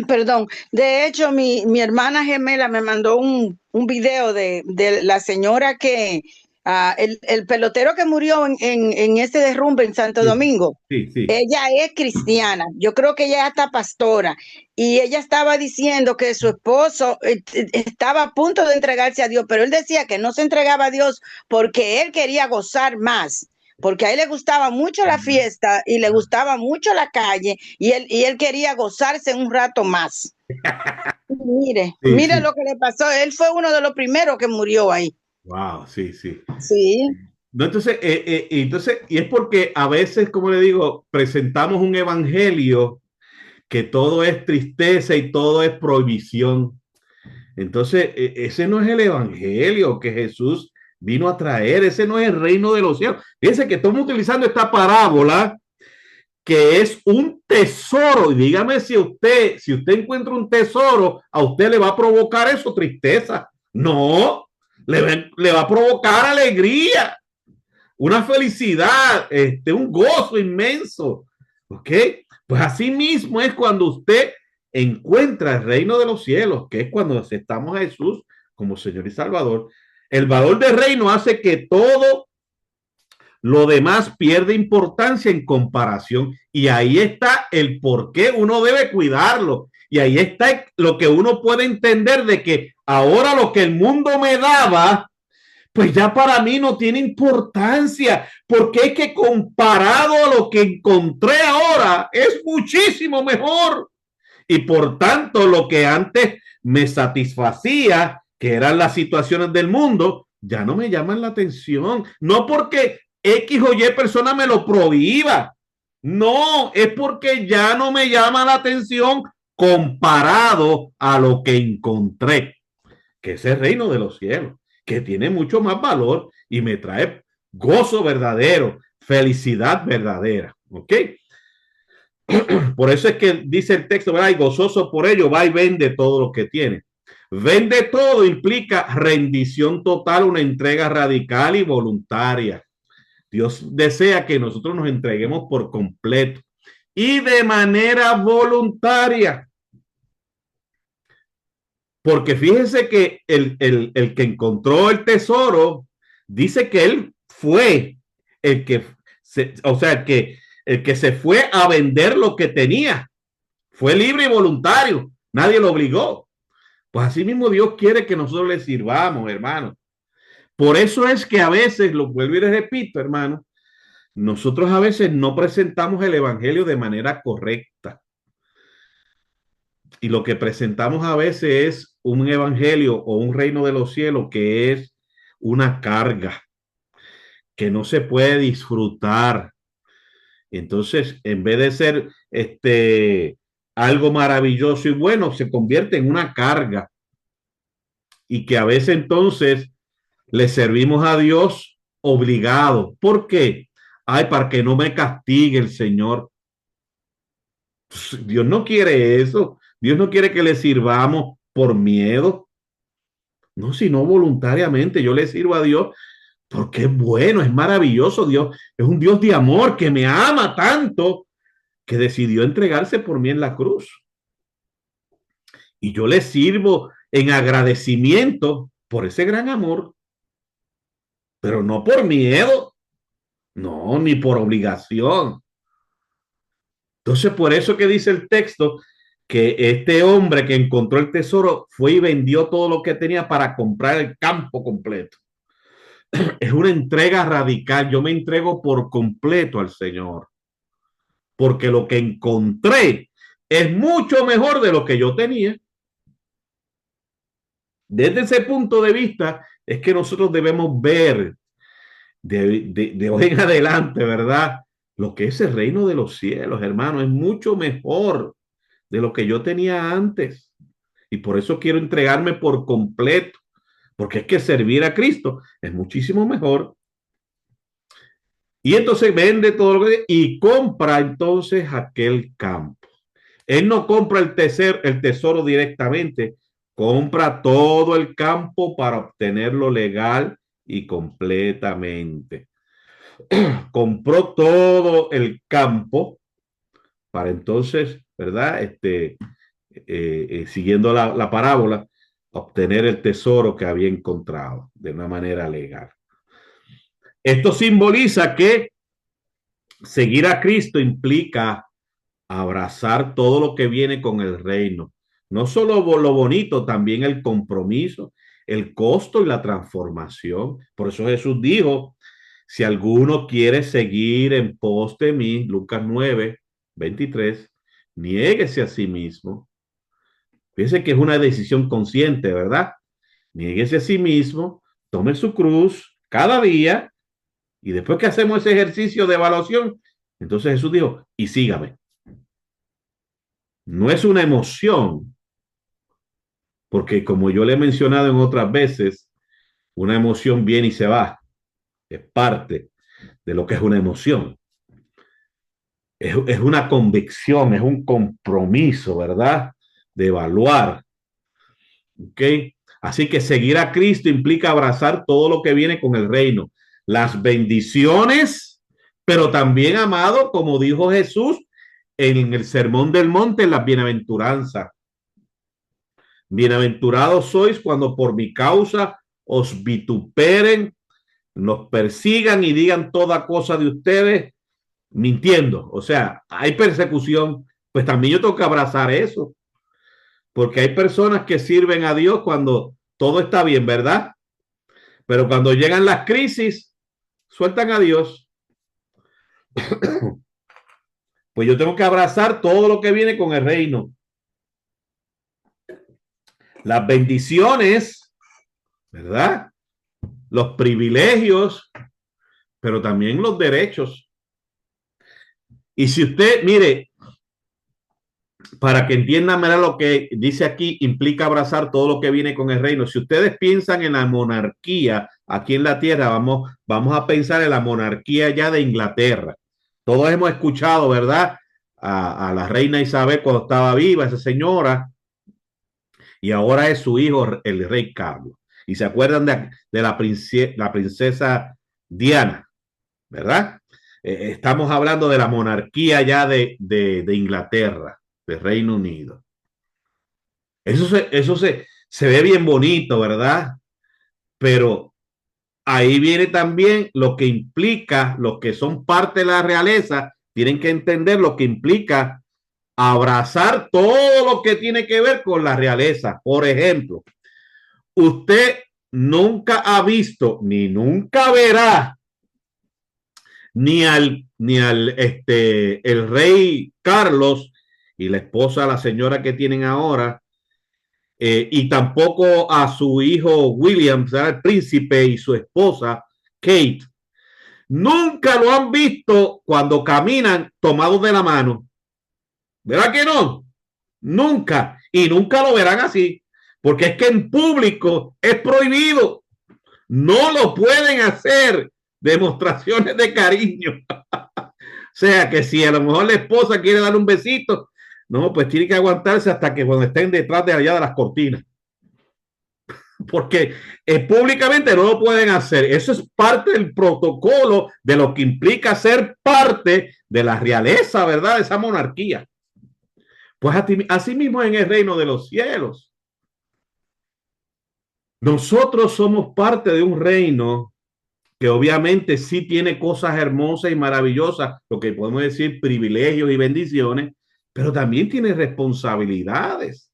Speaker 3: Perdón, de hecho, mi hermana gemela me mandó un video de la señora que, el pelotero que murió en ese derrumbe en Santo
Speaker 1: Sí,
Speaker 3: Domingo.
Speaker 1: sí, sí.
Speaker 3: Ella es cristiana, yo creo que ella está pastora, y ella estaba diciendo que su esposo estaba a punto de entregarse a Dios, pero él decía que no se entregaba a Dios porque él quería gozar más, porque a él le gustaba mucho la fiesta y le gustaba mucho la calle, y él quería gozarse un rato más. Mire,
Speaker 1: Sí,
Speaker 3: mire
Speaker 1: sí.
Speaker 3: lo que le pasó, él fue uno de los primeros que murió ahí.
Speaker 1: Wow, sí, sí.
Speaker 3: Sí.
Speaker 1: No, entonces, y es porque a veces, como le digo, presentamos un evangelio que todo es tristeza y todo es prohibición. Entonces, ese no es el evangelio que Jesús vino a traer, ese no es el reino de los cielos. Fíjense que estamos utilizando esta parábola que es un tesoro. Y dígame si usted encuentra un tesoro, a usted le va a provocar eso tristeza. No, le va a provocar alegría, una felicidad, un gozo inmenso. ¿Ok? Pues así mismo es cuando usted encuentra el reino de los cielos, que es cuando aceptamos a Jesús como Señor y Salvador. El valor del reino hace que todo lo demás pierde importancia en comparación. Y ahí está el por qué uno debe cuidarlo. Y ahí está lo que uno puede entender de que ahora lo que el mundo me daba, pues ya para mí no tiene importancia, porque es que comparado a lo que encontré ahora, es muchísimo mejor. Y por tanto, lo que antes me satisfacía, que eran las situaciones del mundo, ya no me llaman la atención. No porque X o Y persona me lo prohíba. No, es porque ya no me llama la atención comparado a lo que encontré, que es el reino de los cielos, que tiene mucho más valor y me trae gozo verdadero, felicidad verdadera. ¿Ok? Por eso es que dice el texto, ¿verdad? Y gozoso por ello, va y vende todo lo que tiene. Vende todo implica rendición total, una entrega radical y voluntaria. Dios desea que nosotros nos entreguemos por completo y de manera voluntaria. Porque fíjense que el que encontró el tesoro dice que él fue el que o sea, el que se fue a vender lo que tenía. Fue libre y voluntario. Nadie lo obligó. Pues así mismo Dios quiere que nosotros le sirvamos, hermano. Por eso es que a veces, lo vuelvo y les repito, hermano, nosotros a veces no presentamos el evangelio de manera correcta. Y lo que presentamos a veces es un evangelio o un reino de los cielos que es una carga, que no se puede disfrutar. Entonces, en vez de ser algo maravilloso y bueno, se convierte en una carga. Y que a veces entonces le servimos a Dios obligado. ¿Por qué? Ay, para que no me castigue el Señor. Dios no quiere eso. Dios no quiere que le sirvamos por miedo. No, sino voluntariamente. Yo le sirvo a Dios porque es bueno, es maravilloso. Dios es un Dios de amor que me ama tanto que decidió entregarse por mí en la cruz. Y yo le sirvo en agradecimiento por ese gran amor, pero no por miedo, no, ni por obligación. Entonces, por eso que dice el texto que este hombre que encontró el tesoro fue y vendió todo lo que tenía para comprar el campo completo. Es una entrega radical. Yo me entrego por completo al Señor, porque lo que encontré es mucho mejor de lo que yo tenía. Desde ese punto de vista es que nosotros debemos ver de hoy en adelante, ¿verdad? Lo que es el reino de los cielos, hermano, es mucho mejor de lo que yo tenía antes. Y por eso quiero entregarme por completo, porque es que servir a Cristo es muchísimo mejor. Y entonces vende todo lo que y compra entonces aquel campo. Él no compra el tesoro directamente, compra todo el campo para obtenerlo legal y completamente. Compró todo el campo para entonces ¿verdad? Siguiendo la parábola, obtener el tesoro que había encontrado de una manera legal. Esto simboliza que seguir a Cristo implica abrazar todo lo que viene con el reino. No solo lo bonito, también el compromiso, el costo y la transformación. Por eso Jesús dijo, si alguno quiere seguir en pos de mí, Lucas 9:23, niéguese a sí mismo. Fíjense que es una decisión consciente, ¿verdad? Niéguese a sí mismo, tome su cruz cada día y después que hacemos ese ejercicio de evaluación, entonces Jesús dijo, y sígame. No es una emoción, porque como yo le he mencionado en otras veces, una emoción viene y se va. Es parte de lo que es una emoción. Es una convicción, es un compromiso, ¿verdad? De evaluar. ¿Ok? Así que seguir a Cristo implica abrazar todo lo que viene con el reino. Las bendiciones, pero también, amado, como dijo Jesús en el Sermón del Monte, las bienaventuranzas. Bienaventurados sois cuando por mi causa os vituperen, nos persigan y digan toda cosa de ustedes mintiendo. O sea, hay persecución, pues también yo tengo que abrazar eso, porque hay personas que sirven a Dios cuando todo está bien, ¿verdad? Pero cuando llegan las crisis, sueltan a Dios. Pues yo tengo que abrazar todo lo que viene con el reino. Las bendiciones, ¿verdad? Los privilegios, pero también los derechos. Y si usted, mire, para que entiendan lo que dice aquí, implica abrazar todo lo que viene con el reino. Si ustedes piensan en la monarquía aquí en la tierra, vamos a pensar en la monarquía ya de Inglaterra. Todos hemos escuchado, ¿verdad? A la reina Isabel cuando estaba viva, esa señora, y ahora es su hijo, el rey Carlos. Y se acuerdan de la princesa Diana, ¿verdad? Estamos hablando de la monarquía ya de Inglaterra, del Reino Unido. Eso se ve bien bonito, ¿verdad? Pero ahí viene también lo que implica, los que son parte de la realeza, tienen que entender lo que implica abrazar todo lo que tiene que ver con la realeza. Por ejemplo, usted nunca ha visto ni nunca verá el rey Carlos y la esposa, la señora que tienen ahora, y tampoco a su hijo William, ¿sabes? El príncipe, y su esposa Kate. Nunca lo han visto cuando caminan tomados de la mano. ¿Verdad que no? Nunca. Y nunca lo verán así. Porque es que en público es prohibido. No lo pueden hacer. Demostraciones de cariño. O sea que si a lo mejor la esposa quiere darle un besito, no, pues tiene que aguantarse hasta que cuando estén detrás de allá de las cortinas. Porque públicamente no lo pueden hacer. Eso es parte del protocolo de lo que implica ser parte de la realeza, ¿verdad? De esa monarquía. Pues así mismo en el reino de los cielos. Nosotros somos parte de un reino que obviamente sí tiene cosas hermosas y maravillosas, lo que podemos decir privilegios y bendiciones, pero también tiene responsabilidades.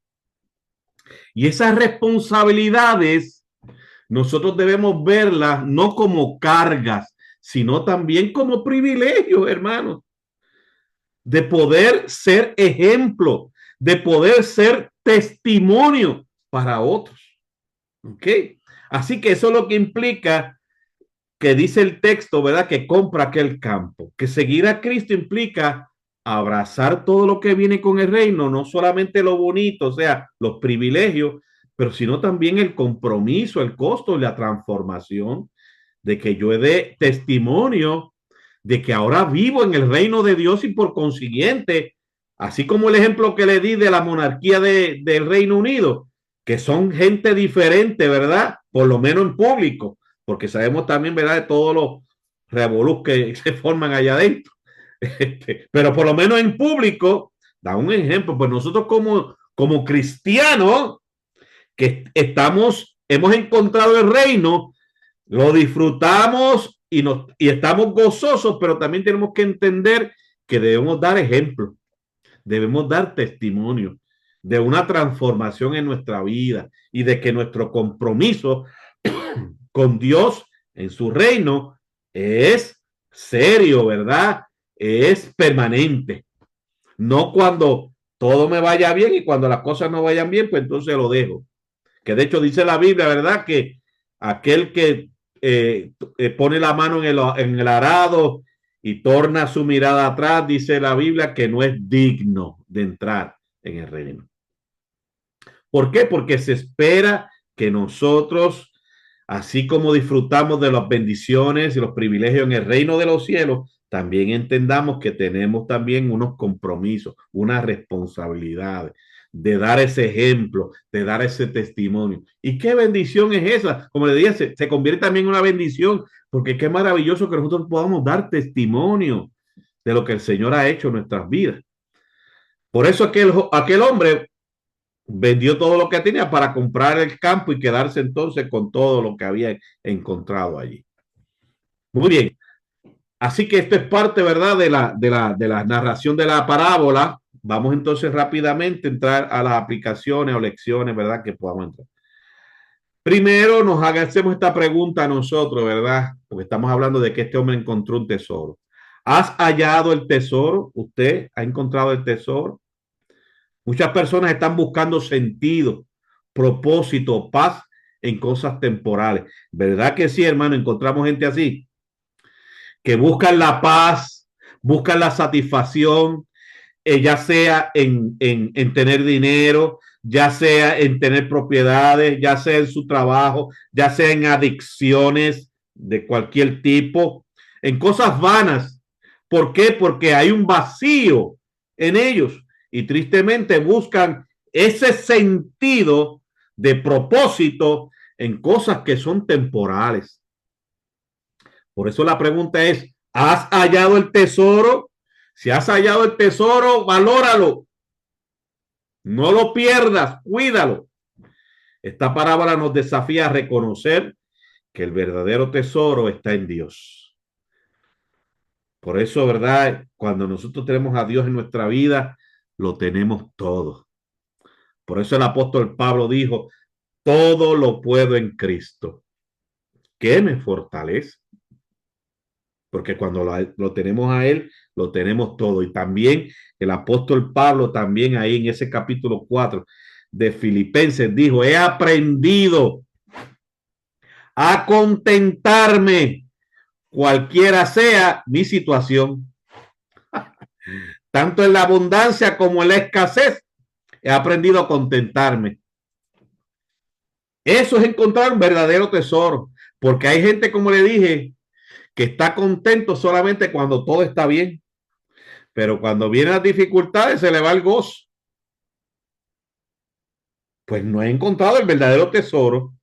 Speaker 1: Y esas responsabilidades nosotros debemos verlas no como cargas, sino también como privilegios, hermanos, de poder ser ejemplo, de poder ser testimonio para otros. ¿Ok? Así que eso es lo que implica que dice el texto, ¿verdad? Que compra aquel campo. Que seguir a Cristo implica abrazar todo lo que viene con el reino, no solamente lo bonito, o sea, los privilegios, pero sino también el compromiso, el costo y la transformación de que yo dé testimonio de que ahora vivo en el reino de Dios y por consiguiente, así como el ejemplo que le di de la monarquía del Reino Unido, que son gente diferente, ¿verdad? Por lo menos en público, porque sabemos también, ¿verdad?, de todos los revolús que se forman allá adentro. Pero por lo menos en público, Da un ejemplo, pues nosotros como cristianos que hemos encontrado el reino, lo disfrutamos y estamos gozosos, pero también tenemos que entender que debemos dar ejemplo, debemos dar testimonio de una transformación en nuestra vida y de que nuestro compromiso con Dios en su reino es serio, ¿verdad? Es permanente. No cuando todo me vaya bien y cuando las cosas no vayan bien, pues entonces lo dejo. Que de hecho dice la Biblia, ¿verdad? Que aquel que pone la mano en el arado y torna su mirada atrás, dice la Biblia que no es digno de entrar en el reino. ¿Por qué? Porque se espera que nosotros, así como disfrutamos de las bendiciones y los privilegios en el reino de los cielos, también entendamos que tenemos también unos compromisos, unas responsabilidades de dar ese ejemplo, de dar ese testimonio. ¿Y qué bendición es esa? Como le dije, se convierte también en una bendición, porque qué maravilloso que nosotros podamos dar testimonio de lo que el Señor ha hecho en nuestras vidas. Por eso aquel hombre vendió todo lo que tenía para comprar el campo y quedarse entonces con todo lo que había encontrado allí. Muy bien. Así que esto es parte, ¿verdad?, de la narración de la parábola. Vamos entonces rápidamente a entrar a las aplicaciones o lecciones, ¿verdad?, que podamos entrar. Primero nos hacemos esta pregunta a nosotros, ¿verdad? Porque estamos hablando de que este hombre encontró un tesoro. ¿Has hallado el tesoro? ¿Usted ha encontrado el tesoro? Muchas personas están buscando sentido, propósito, paz en cosas temporales. ¿Verdad que sí, hermano? Encontramos gente así, que buscan la paz, buscan la satisfacción, ya sea en tener dinero, ya sea en tener propiedades, ya sea en su trabajo, ya sea en adicciones de cualquier tipo, en cosas vanas. ¿Por qué? Porque hay un vacío en ellos y tristemente buscan ese sentido de propósito en cosas que son temporales. Por eso la pregunta es, ¿has hallado el tesoro? Si has hallado el tesoro, valóralo. No lo pierdas, cuídalo. Esta parábola nos desafía a reconocer que el verdadero tesoro está en Dios. Por eso, ¿verdad? Cuando nosotros tenemos a Dios en nuestra vida, lo tenemos todo. Por eso el apóstol Pablo dijo, todo lo puedo en Cristo, que me fortalece. Porque cuando lo tenemos a Él, lo tenemos todo. Y también el apóstol Pablo, también ahí en ese capítulo 4 de Filipenses, dijo, he aprendido a contentarme cualquiera sea mi situación, tanto en la abundancia como en la escasez, he aprendido a contentarme. Eso es encontrar un verdadero tesoro, porque hay gente, como le dije, que está contento solamente cuando todo está bien, pero cuando vienen las dificultades se le va el gozo. Pues no he encontrado el verdadero tesoro,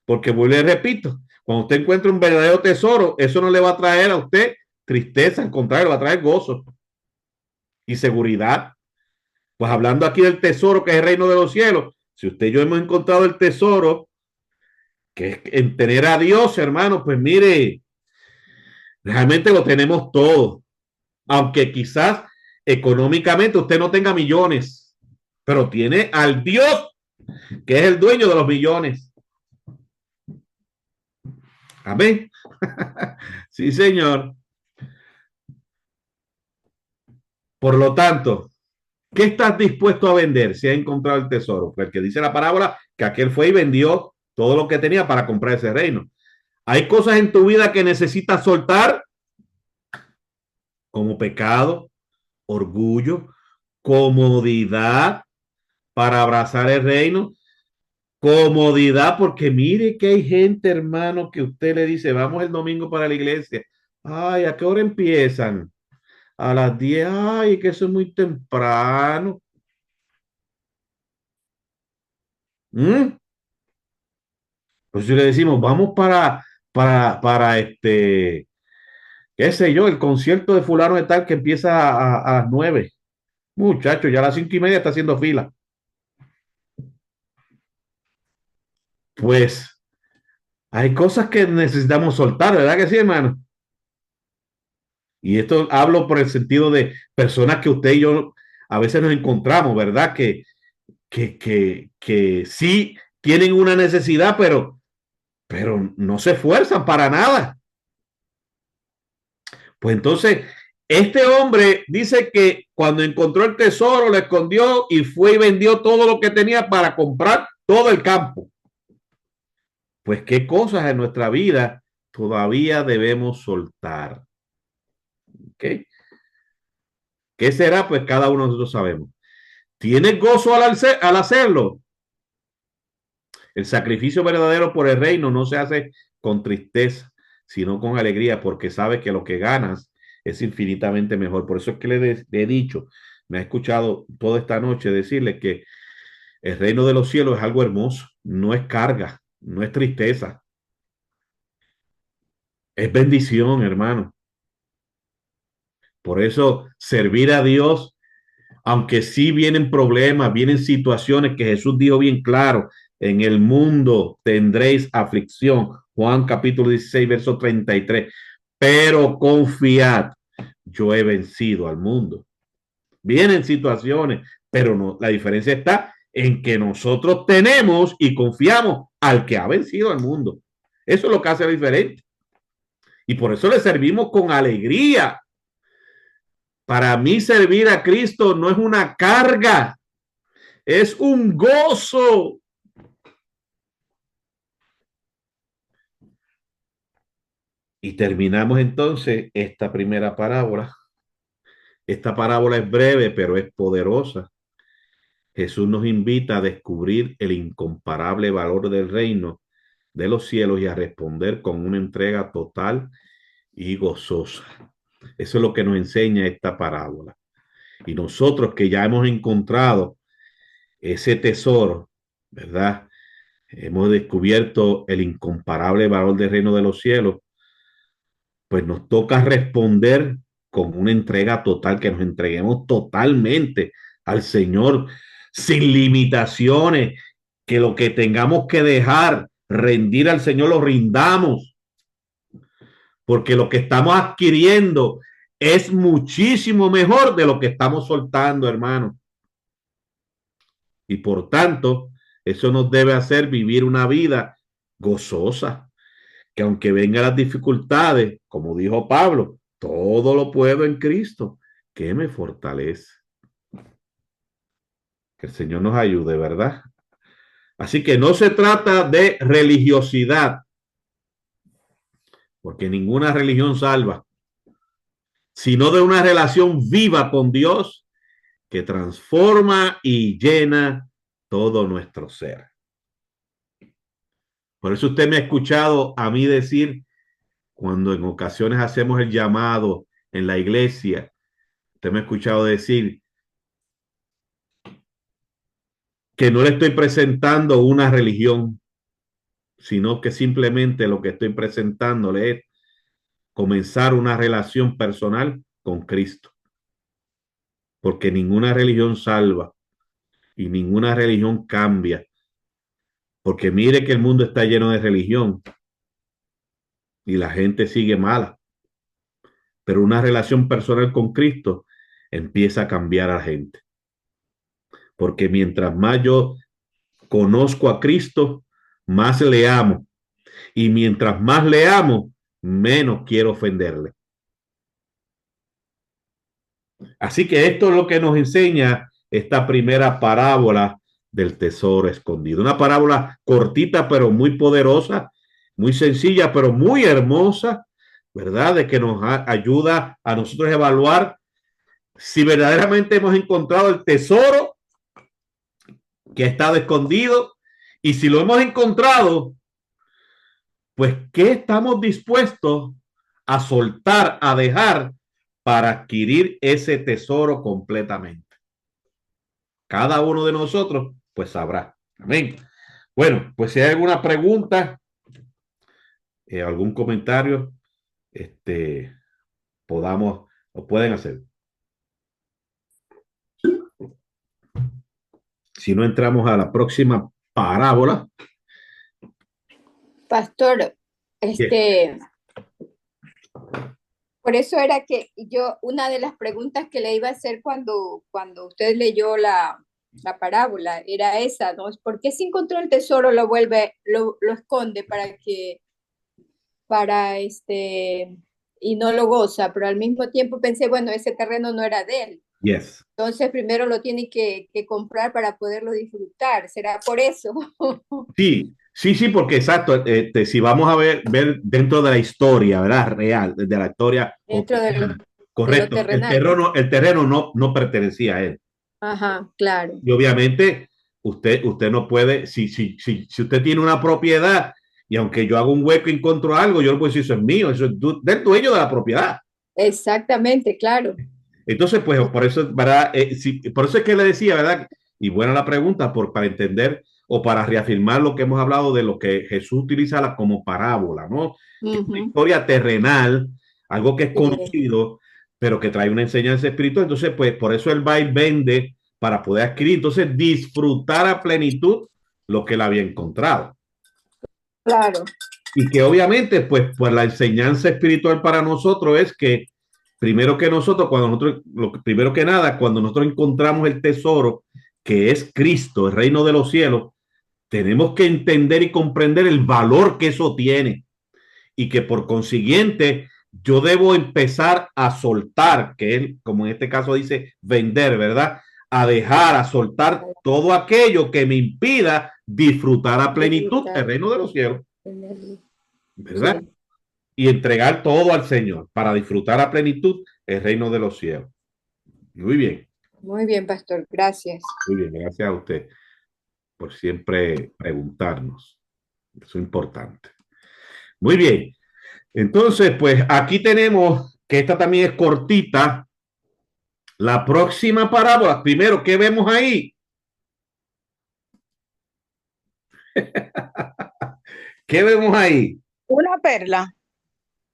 Speaker 1: porque vuelvo y repito, cuando usted encuentra un verdadero tesoro, eso no le va a traer a usted tristeza, al contrario, le va a traer gozo y seguridad. Pues hablando aquí del tesoro que es el reino de los cielos, si usted y yo hemos encontrado el tesoro, que es en tener a Dios, hermano, pues mire, realmente lo tenemos todo. Aunque quizás económicamente usted no tenga millones, pero tiene al Dios que es el dueño de los millones. Amén. Sí, señor. Por lo tanto, ¿qué estás dispuesto a vender si has encontrado el tesoro? Porque dice la parábola que aquel fue y vendió todo lo que tenía para comprar ese reino. Hay cosas en tu vida que necesitas soltar, como pecado, orgullo, comodidad para abrazar el reino. Comodidad, porque mire que hay gente, hermano, que usted le dice, vamos el domingo para la iglesia. Ay, ¿a qué hora empiezan? A las 10. Ay, que eso es muy temprano. ¿Mm? Pues si le decimos, vamos para qué sé yo, el concierto de fulano de tal que empieza a las 9. Muchacho, ya a las 5:30 está haciendo fila. Pues hay cosas que necesitamos soltar, ¿verdad que sí, hermano? Y esto hablo por el sentido de personas que usted y yo a veces nos encontramos, ¿verdad? Que sí tienen una necesidad, pero no se esfuerzan para nada. Pues entonces, este hombre dice que cuando encontró el tesoro, lo escondió y fue y vendió todo lo que tenía para comprar todo el campo. Pues qué cosas en nuestra vida todavía debemos soltar. ¿Okay? ¿Qué será? Pues cada uno de nosotros sabemos. ¿Tienes gozo al hacerlo? El sacrificio verdadero por el reino no se hace con tristeza, sino con alegría, porque sabe que lo que ganas es infinitamente mejor. Por eso es que le he dicho, me ha escuchado toda esta noche decirle que el reino de los cielos es algo hermoso, no es carga, no es tristeza, es bendición, hermano. Por eso servir a Dios, aunque sí vienen problemas, vienen situaciones que Jesús dijo bien claro, en el mundo tendréis aflicción. Juan capítulo 16, verso 33. Pero confiad, yo he vencido al mundo. Vienen situaciones, pero no, la diferencia está en que nosotros tenemos y confiamos al que ha vencido al mundo. Eso es lo que hace la diferencia. Y por eso le servimos con alegría. Para mí servir a Cristo no es una carga, es un gozo. Y terminamos entonces esta primera parábola. Esta parábola es breve, pero es poderosa. Jesús nos invita a descubrir el incomparable valor del reino de los cielos y a responder con una entrega total y gozosa. Eso es lo que nos enseña esta parábola. Y nosotros que ya hemos encontrado ese tesoro, ¿verdad? Hemos descubierto el incomparable valor del reino de los cielos, pues nos toca responder con una entrega total, que nos entreguemos totalmente al Señor, sin limitaciones, que lo que tengamos que dejar, rendir al Señor, lo rindamos, porque lo que estamos adquiriendo es muchísimo mejor de lo que estamos soltando, hermano. Y por tanto, eso nos debe hacer vivir una vida gozosa, que aunque vengan las dificultades, como dijo Pablo, todo lo puedo en Cristo, que me fortalece. Que el Señor nos ayude, ¿verdad? Así que no se trata de religiosidad, porque ninguna religión salva, sino de una relación viva con Dios que transforma y llena todo nuestro ser. Por eso usted me ha escuchado a mí decir, cuando en ocasiones hacemos el llamado en la iglesia, usted me ha escuchado decir que no le estoy presentando una religión, sino que simplemente lo que estoy presentándole es comenzar una relación personal con Cristo. Porque ninguna religión salva y ninguna religión cambia. Porque mire que el mundo está lleno de religión y la gente sigue mala. Pero una relación personal con Cristo empieza a cambiar a la gente. Porque mientras más yo conozco a Cristo, más le amo. Y mientras más le amo, menos quiero ofenderle. Así que esto es lo que nos enseña esta primera parábola del tesoro escondido. Una parábola cortita, pero muy poderosa, muy sencilla, pero muy hermosa, ¿verdad? De que nos ayuda a nosotros a evaluar si verdaderamente hemos encontrado el tesoro que ha estado escondido y si lo hemos encontrado, pues ¿qué estamos dispuestos a soltar, a dejar para adquirir ese tesoro completamente? Cada uno de nosotros, pues sabrá. Amén. Bueno, pues si hay alguna pregunta, algún comentario, este, podamos, o pueden hacer. si no entramos a la próxima parábola.
Speaker 2: Pastor,
Speaker 1: Yes.
Speaker 2: por eso era que yo, una de las preguntas que le iba a hacer cuando usted leyó la parábola era esa, ¿no? ¿Por qué si encontró el tesoro lo esconde y no lo goza? Pero al mismo tiempo pensé, bueno, ese terreno no era de él.
Speaker 1: Yes.
Speaker 2: Entonces primero lo tiene que comprar para poderlo disfrutar. ¿Será por eso?
Speaker 1: Sí, porque exacto, si vamos a ver dentro de la historia, ¿verdad? Real, de la historia
Speaker 2: Dentro de lo
Speaker 1: correcto,
Speaker 2: terrenal.
Speaker 1: el terreno no pertenecía a él.
Speaker 2: Ajá, claro.
Speaker 1: Y obviamente usted no puede, si usted tiene una propiedad y aunque yo haga un hueco y encuentro algo, yo no puedo decir eso es mío, eso es del dueño de la propiedad.
Speaker 2: Exactamente, claro.
Speaker 1: Entonces, pues por eso, ¿verdad? Por eso es que le decía, ¿verdad? Y buena la pregunta, para entender o para reafirmar lo que hemos hablado de lo que Jesús utiliza como parábola, ¿no? Que es una historia terrenal, algo que es
Speaker 2: Sí.
Speaker 1: conocido, pero que trae una enseñanza espiritual. Entonces, pues por eso él va y vende para poder adquirir, entonces disfrutar a plenitud lo que él había encontrado.
Speaker 2: Claro.
Speaker 1: Y que obviamente, pues la enseñanza espiritual para nosotros es que primero que nosotros, primero que nada, cuando nosotros encontramos el tesoro que es Cristo, el reino de los cielos, tenemos que entender y comprender el valor que eso tiene y que por consiguiente yo debo empezar a soltar, que es como en este caso dice vender, ¿verdad? A dejar, a soltar todo aquello que me impida disfrutar a plenitud el reino de los cielos, ¿verdad?
Speaker 2: Sí.
Speaker 1: Y entregar todo al Señor para disfrutar a plenitud el reino de los cielos. Muy bien,
Speaker 2: Muy bien, pastor. Gracias.
Speaker 1: muy bien, gracias a usted por siempre preguntarnos. Eso es importante. Muy bien, entonces, pues aquí tenemos que esta también es cortita. La próxima parábola, primero, ¿qué vemos ahí? ¿Qué vemos ahí?
Speaker 3: Una perla.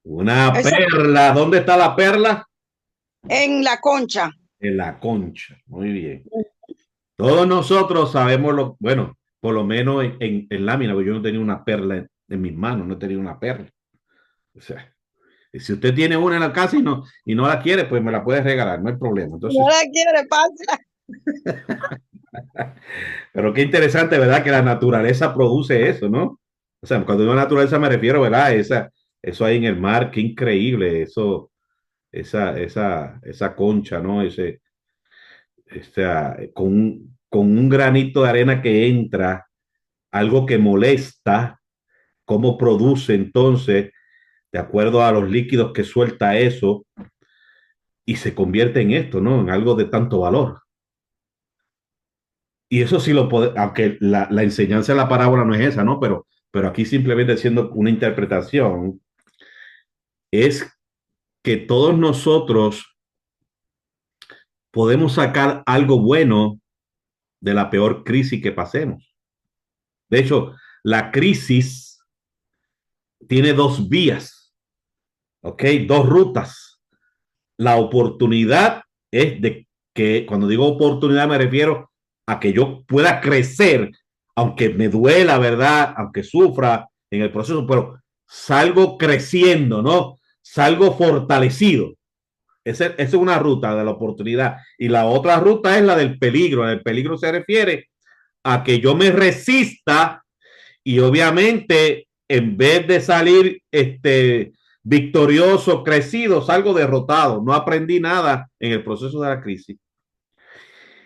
Speaker 1: Una
Speaker 3: Esa,
Speaker 1: perla. ¿Dónde está la perla?
Speaker 3: en la concha.
Speaker 1: En la concha. Muy bien. Todos nosotros sabemos bueno, por lo menos en lámina, porque yo no tenía una perla en mis manos, no tenía una perla. O sea, si usted tiene una en la casa y no la quiere, pues me la puede regalar, no hay problema.
Speaker 3: No
Speaker 1: Entonces,
Speaker 3: la quiere, pasa.
Speaker 1: pero qué interesante, ¿verdad? Que la naturaleza produce eso, ¿no? O sea, cuando digo naturaleza me refiero, ¿verdad? Eso ahí en el mar, qué increíble, esa concha, ¿no? Con un granito de arena que entra, algo que molesta, cómo produce entonces, de acuerdo a los líquidos que suelta eso, y se convierte en esto, ¿no? En algo de tanto valor. Y eso sí lo puede, aunque la enseñanza de la parábola no es esa, ¿no? Pero aquí simplemente siendo una interpretación, es que todos nosotros podemos sacar algo bueno de la peor crisis que pasemos. De hecho, la crisis tiene dos vías, ¿ok? Dos rutas. La oportunidad es de que, cuando digo oportunidad me refiero a que yo pueda crecer, aunque me duela, ¿verdad? Aunque sufra en el proceso, pero salgo creciendo, ¿no? Salgo fortalecido. Esa es una ruta de la oportunidad. Y la otra ruta es la del peligro. El peligro se refiere a que yo me resista y obviamente en vez de salir victorioso, crecido, salgo derrotado. No aprendí nada en el proceso de la crisis.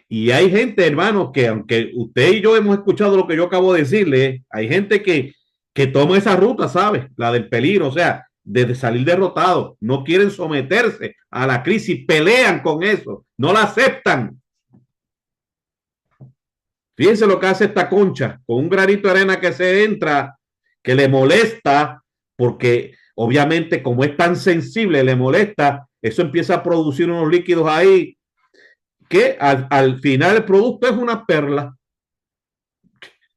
Speaker 1: Y hay gente, hermano, que aunque usted y yo hemos escuchado lo que yo acabo de decirle, hay gente que toma esa ruta, ¿sabe? La del peligro, o sea, de salir derrotado. No quieren someterse a la crisis, pelean con eso, no la aceptan. Fíjense lo que hace esta concha, con un granito de arena que se entra, que le molesta, porque obviamente como es tan sensible, le molesta, eso empieza a producir unos líquidos ahí, que al final el producto es una perla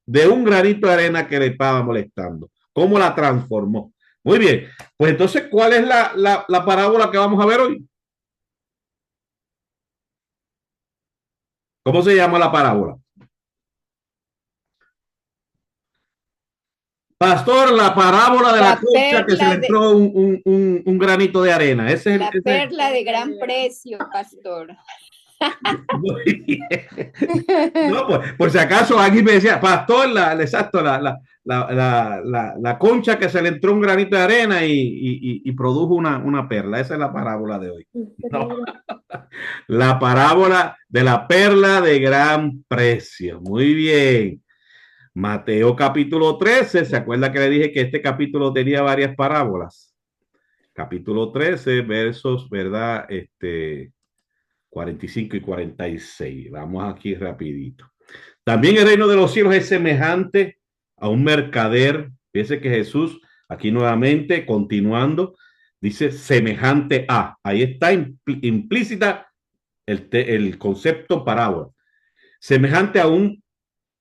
Speaker 1: de un granito de arena que le estaba molestando. ¿Cómo la transformó? Muy bien, pues entonces, ¿cuál es la parábola que vamos a ver hoy? ¿Cómo se llama la parábola? Pastor, la parábola de la
Speaker 2: La
Speaker 1: concha que se le
Speaker 2: perla de,
Speaker 1: entró un granito de arena. Ese es
Speaker 2: la perla de gran precio, pastor.
Speaker 1: Muy bien. No, pues, por si acaso alguien me decía, pastor, exacto, la concha que se le entró un granito de arena y produjo una perla. Esa es la parábola de hoy. No, la parábola de la perla de gran precio. Muy bien. Mateo capítulo 13. ¿Se acuerda que le dije que este capítulo tenía varias parábolas? Capítulo 13, versos, ¿verdad? 45 y 46. Vamos aquí rapidito. También el reino de los cielos es semejante a un mercader. Fíjese que Jesús, aquí nuevamente, continuando, dice semejante a. Ahí está implícita el concepto parábola. Semejante a un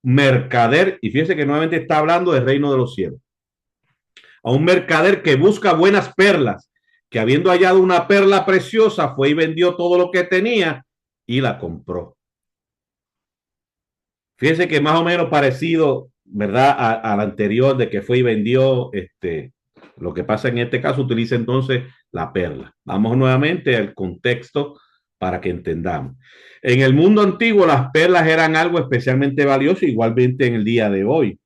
Speaker 1: mercader, y fíjese que nuevamente está hablando del reino de los cielos. A un mercader que busca buenas perlas, que habiendo hallado una perla preciosa, fue y vendió todo lo que tenía y la compró. Fíjense que más o menos parecido, ¿verdad? Al anterior de que fue y vendió, lo que pasa en este caso utiliza entonces la perla. Vamos nuevamente al contexto para que entendamos. En el mundo antiguo las perlas eran algo especialmente valioso, igualmente en el día de hoy.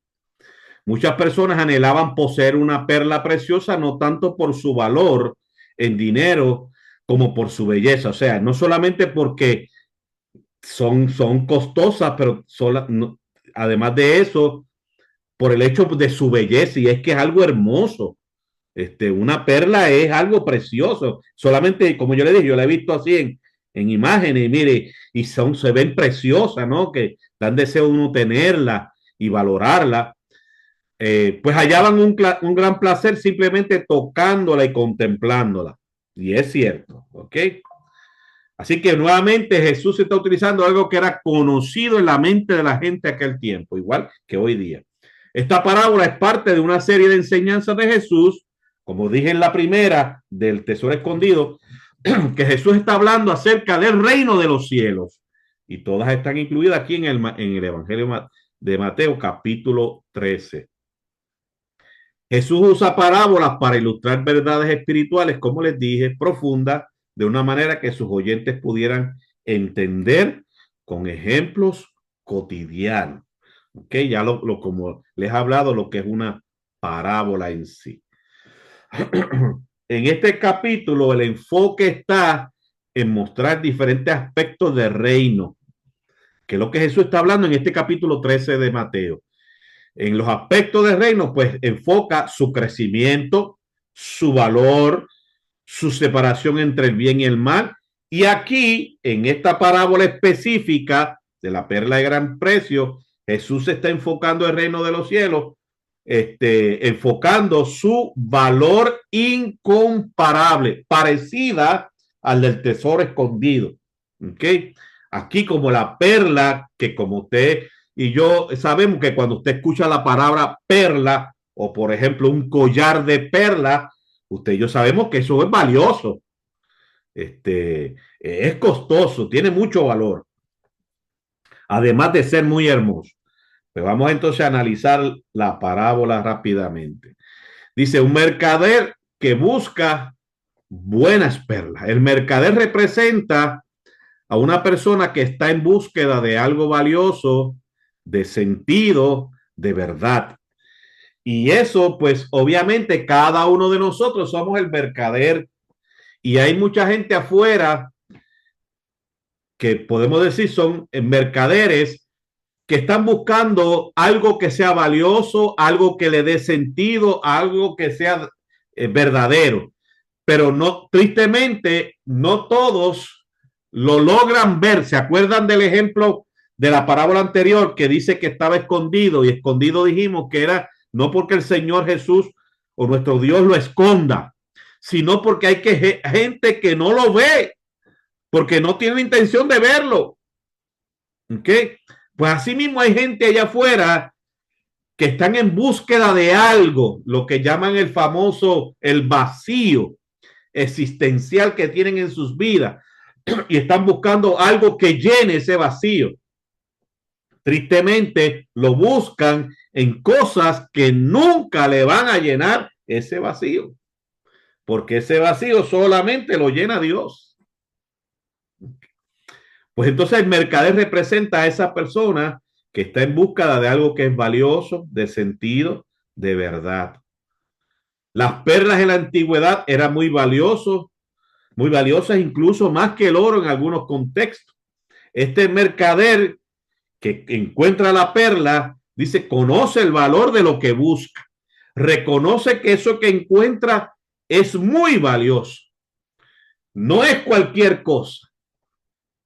Speaker 1: Muchas personas anhelaban poseer una perla preciosa, no tanto por su valor en dinero como por su belleza. O sea, no solamente porque son costosas, pero no, además de eso, por el hecho de su belleza, y es que es algo hermoso. Una perla es algo precioso. Solamente, como yo le dije, yo la he visto así en imágenes, y mire, y se ven preciosas, ¿no? Que dan deseo uno tenerla y valorarla. Pues hallaban un gran placer simplemente tocándola y contemplándola. Y es cierto, ¿ok? Así que nuevamente Jesús está utilizando algo que era conocido en la mente de la gente de aquel tiempo, igual que hoy día. Esta parábola es parte de una serie de enseñanzas de Jesús, como dije en la primera del tesoro escondido, que Jesús está hablando acerca del reino de los cielos. Y todas están incluidas aquí en el Evangelio de Mateo capítulo 13. Jesús usa parábolas para ilustrar verdades espirituales, como les dije, profundas, de una manera que sus oyentes pudieran entender con ejemplos cotidianos. ¿Ok? Ya como les he hablado, lo que es una parábola en sí. En este capítulo, el enfoque está en mostrar diferentes aspectos del reino, que es lo que Jesús está hablando en este capítulo 13 de Mateo. En los aspectos del reino, pues enfoca su crecimiento, su valor, su separación entre el bien y el mal. Y aquí, en esta parábola específica de la perla de gran precio, Jesús está enfocando el reino de los cielos, enfocando su valor incomparable, parecida al del tesoro escondido. ¿Ok? Aquí como la perla, que como usted y yo sabemos que cuando usted escucha la palabra perla, o por ejemplo un collar de perla, usted y yo sabemos que eso es valioso. Es costoso, tiene mucho valor, además de ser muy hermoso. Pues vamos entonces a analizar la parábola rápidamente. Dice, un mercader que busca buenas perlas. El mercader representa a una persona que está en búsqueda de algo valioso, de sentido, de verdad. Y eso, pues obviamente cada uno de nosotros somos el mercader, y hay mucha gente afuera que podemos decir son mercaderes que están buscando algo que sea valioso, algo que le dé sentido, algo que sea verdadero. Pero no, tristemente, no todos lo logran ver. ¿Se acuerdan del ejemplo de la parábola anterior que dice que estaba escondido? Y escondido dijimos que era no porque el Señor Jesús o nuestro Dios lo esconda, sino porque hay gente que no lo ve, porque no tiene intención de verlo. ¿Ok? Pues así mismo hay gente allá afuera que están en búsqueda de algo, lo que llaman el famoso, el vacío existencial que tienen en sus vidas, y están buscando algo que llene ese vacío. Tristemente lo buscan en cosas que nunca le van a llenar ese vacío, porque ese vacío solamente lo llena Dios. Pues entonces el mercader representa a esa persona que está en búsqueda de algo que es valioso, de sentido, de verdad. Las perlas en la antigüedad eran muy valiosas, incluso más que el oro en algunos contextos. Este mercader que encuentra la perla, dice, conoce el valor de lo que busca, reconoce que eso que encuentra es muy valioso, no es cualquier cosa,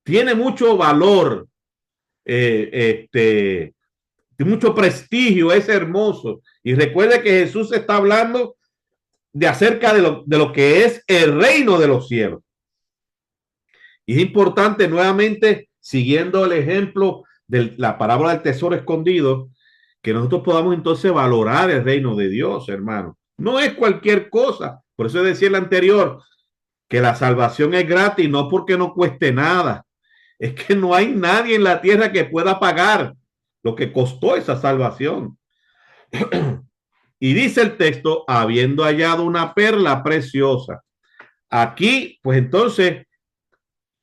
Speaker 1: tiene mucho valor, mucho prestigio, es hermoso. Y recuerde que Jesús está hablando de acerca de lo que es el reino de los cielos. Y es importante nuevamente, siguiendo el ejemplo de la parábola del tesoro escondido, que nosotros podamos entonces valorar el reino de Dios, hermano. No es cualquier cosa. Por eso decía el anterior, que la salvación es gratis, no porque no cueste nada. Es que no hay nadie en la tierra que pueda pagar lo que costó esa salvación. Y dice el texto, habiendo hallado una perla preciosa. Aquí, pues entonces,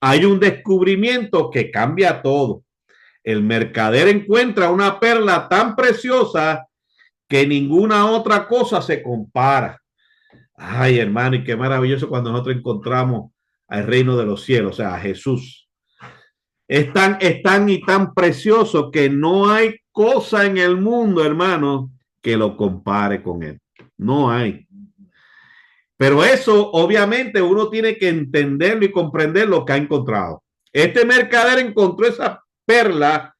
Speaker 1: hay un descubrimiento que cambia todo. El mercader encuentra una perla tan preciosa que ninguna otra cosa se compara. Ay, hermano, y qué maravilloso cuando nosotros encontramos al reino de los cielos, o sea, a Jesús. Es tan y tan precioso que no hay cosa en el mundo, hermano, que lo compare con él. No hay. Pero eso, obviamente, uno tiene que entenderlo y comprender lo que ha encontrado. Este mercader encontró esa perla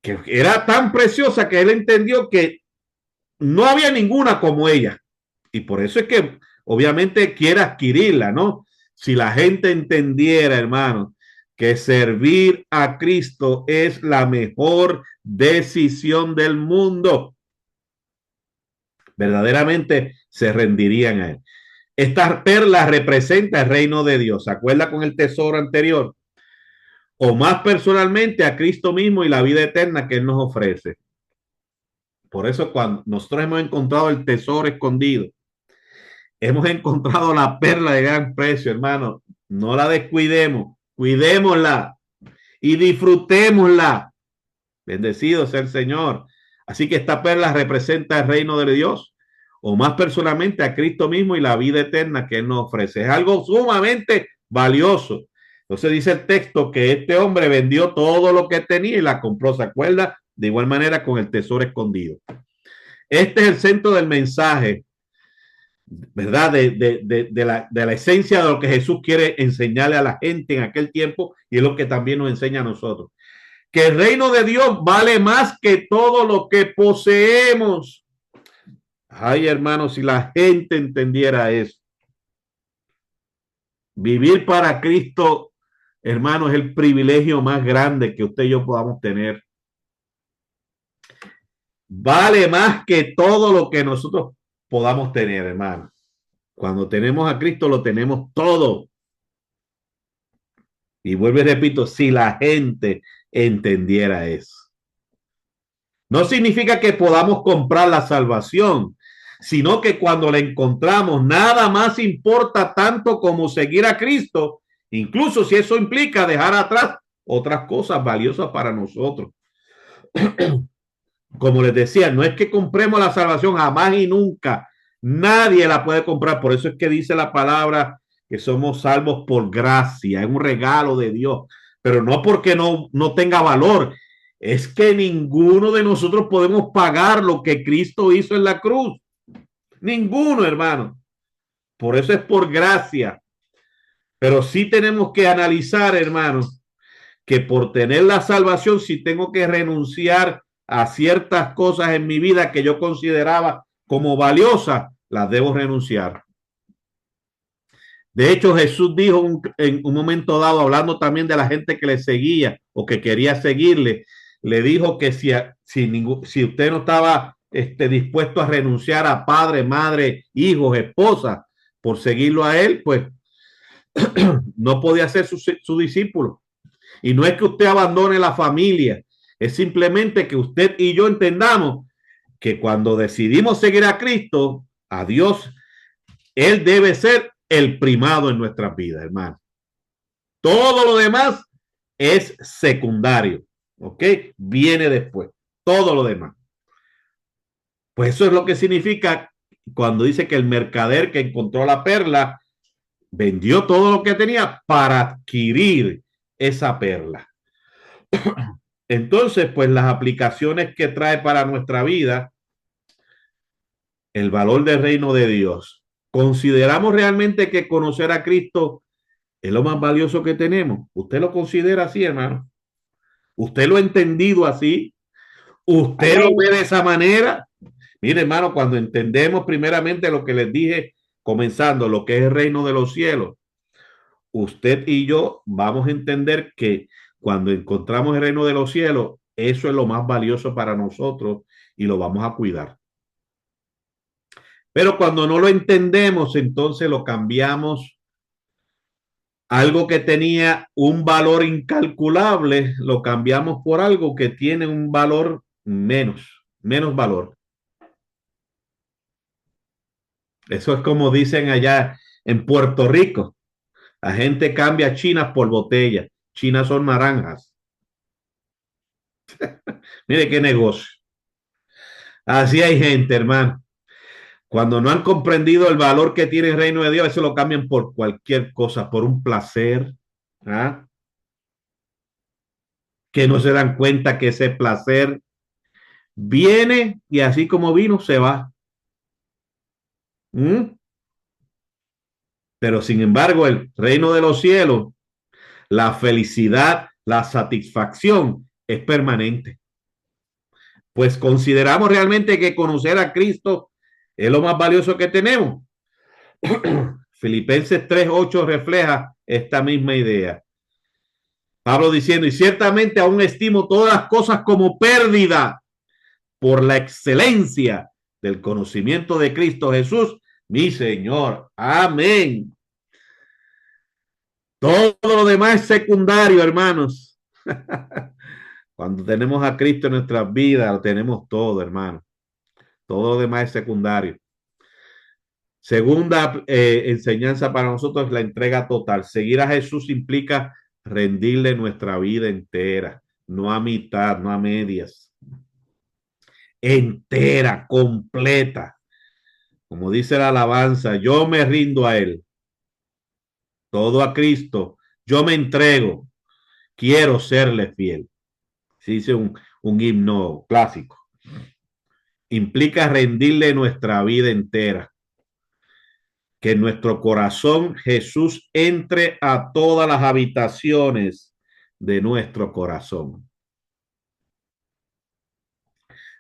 Speaker 1: que era tan preciosa que él entendió que no había ninguna como ella. Y por eso es que, obviamente, quiere adquirirla, ¿no? Si la gente entendiera, hermano, que servir a Cristo es la mejor decisión del mundo, verdaderamente se rendirían a él. Esta perla representa el reino de Dios. ¿Se acuerda con el tesoro anterior? O más personalmente a Cristo mismo y la vida eterna que él nos ofrece. Por eso cuando nosotros hemos encontrado el tesoro escondido, hemos encontrado la perla de gran precio, hermano, no la descuidemos, cuidémosla y disfrutémosla. Bendecido sea el Señor. Así que esta perla representa el reino de Dios, o más personalmente a Cristo mismo y la vida eterna que él nos ofrece. Es algo sumamente valioso. Entonces dice el texto que este hombre vendió todo lo que tenía y la compró. ¿Se acuerda? De igual manera con el tesoro escondido. Este es el centro del mensaje, ¿verdad? De la esencia de lo que Jesús quiere enseñarle a la gente en aquel tiempo, y es lo que también nos enseña a nosotros. Que el reino de Dios vale más que todo lo que poseemos. Ay, hermanos, si la gente entendiera eso. Vivir para Cristo, hermano, es el privilegio más grande que usted y yo podamos tener. Vale más que todo lo que nosotros podamos tener, hermano. Cuando tenemos a Cristo, lo tenemos todo. Y vuelvo y repito, si la gente entendiera eso. No significa que podamos comprar la salvación, sino que cuando la encontramos, nada más importa tanto como seguir a Cristo, incluso si eso implica dejar atrás otras cosas valiosas para nosotros. Como les decía, no es que compremos la salvación, jamás y nunca. Nadie la puede comprar. Por eso es que dice la palabra que somos salvos por gracia. Es un regalo de Dios, pero no porque no tenga valor. Es que ninguno de nosotros podemos pagar lo que Cristo hizo en la cruz. Ninguno, hermano. Por eso es por gracia. Pero sí tenemos que analizar, hermanos, que por tener la salvación, sí tengo que renunciar a ciertas cosas en mi vida que yo consideraba como valiosas, las debo renunciar. De hecho, Jesús dijo en un momento dado, hablando también de la gente que le seguía o que quería seguirle, le dijo que si usted no estaba dispuesto a renunciar a padre, madre, hijos, esposa, por seguirlo a él, pues no podía ser su discípulo. Y no es que usted abandone la familia, es simplemente que usted y yo entendamos que cuando decidimos seguir a Cristo, a Dios, Él debe ser el primado en nuestras vidas, hermano. Todo lo demás es secundario, ¿ok? Viene después, todo lo demás. Pues eso es lo que significa cuando dice que el mercader que encontró la perla vendió todo lo que tenía para adquirir esa perla. Entonces, pues las aplicaciones que trae para nuestra vida, el valor del reino de Dios. ¿Consideramos realmente que conocer a Cristo es lo más valioso que tenemos? ¿Usted lo considera así, hermano? ¿Usted lo ha entendido así? ¿Usted lo ve de esa manera? Mire, hermano, cuando entendemos primeramente lo que les dije, comenzando lo que es el reino de los cielos, usted y yo vamos a entender que cuando encontramos el reino de los cielos, eso es lo más valioso para nosotros y lo vamos a cuidar. Pero cuando no lo entendemos, entonces lo cambiamos. Algo que tenía un valor incalculable, lo cambiamos por algo que tiene un valor menos valor. Eso es como dicen allá en Puerto Rico. La gente cambia chinas por botellas. Chinas son naranjas. Mire qué negocio. Así hay gente, hermano. Cuando no han comprendido el valor que tiene el reino de Dios, eso lo cambian por cualquier cosa, por un placer, ¿ah? Que no se dan cuenta que ese placer viene y así como vino, se va. ¿Mm? Pero sin embargo, el reino de los cielos, la felicidad, la satisfacción es permanente. Pues consideramos realmente que conocer a Cristo es lo más valioso que tenemos. Filipenses 3:8 refleja esta misma idea. Pablo diciendo, y ciertamente aún estimo todas las cosas como pérdida por la excelencia del conocimiento de Cristo Jesús, mi Señor. Amén. Todo lo demás es secundario, hermanos. Cuando tenemos a Cristo en nuestras vidas, lo tenemos todo, hermano. Todo lo demás es secundario. Segunda enseñanza para nosotros es la entrega total. Seguir a Jesús implica rendirle nuestra vida entera, no a mitad, no a medias. Entera, completa. Como dice la alabanza, yo me rindo a Él. Todo a Cristo. Yo me entrego. Quiero serle fiel. Se dice un himno clásico. Implica rendirle nuestra vida entera. Que en nuestro corazón Jesús entre a todas las habitaciones de nuestro corazón.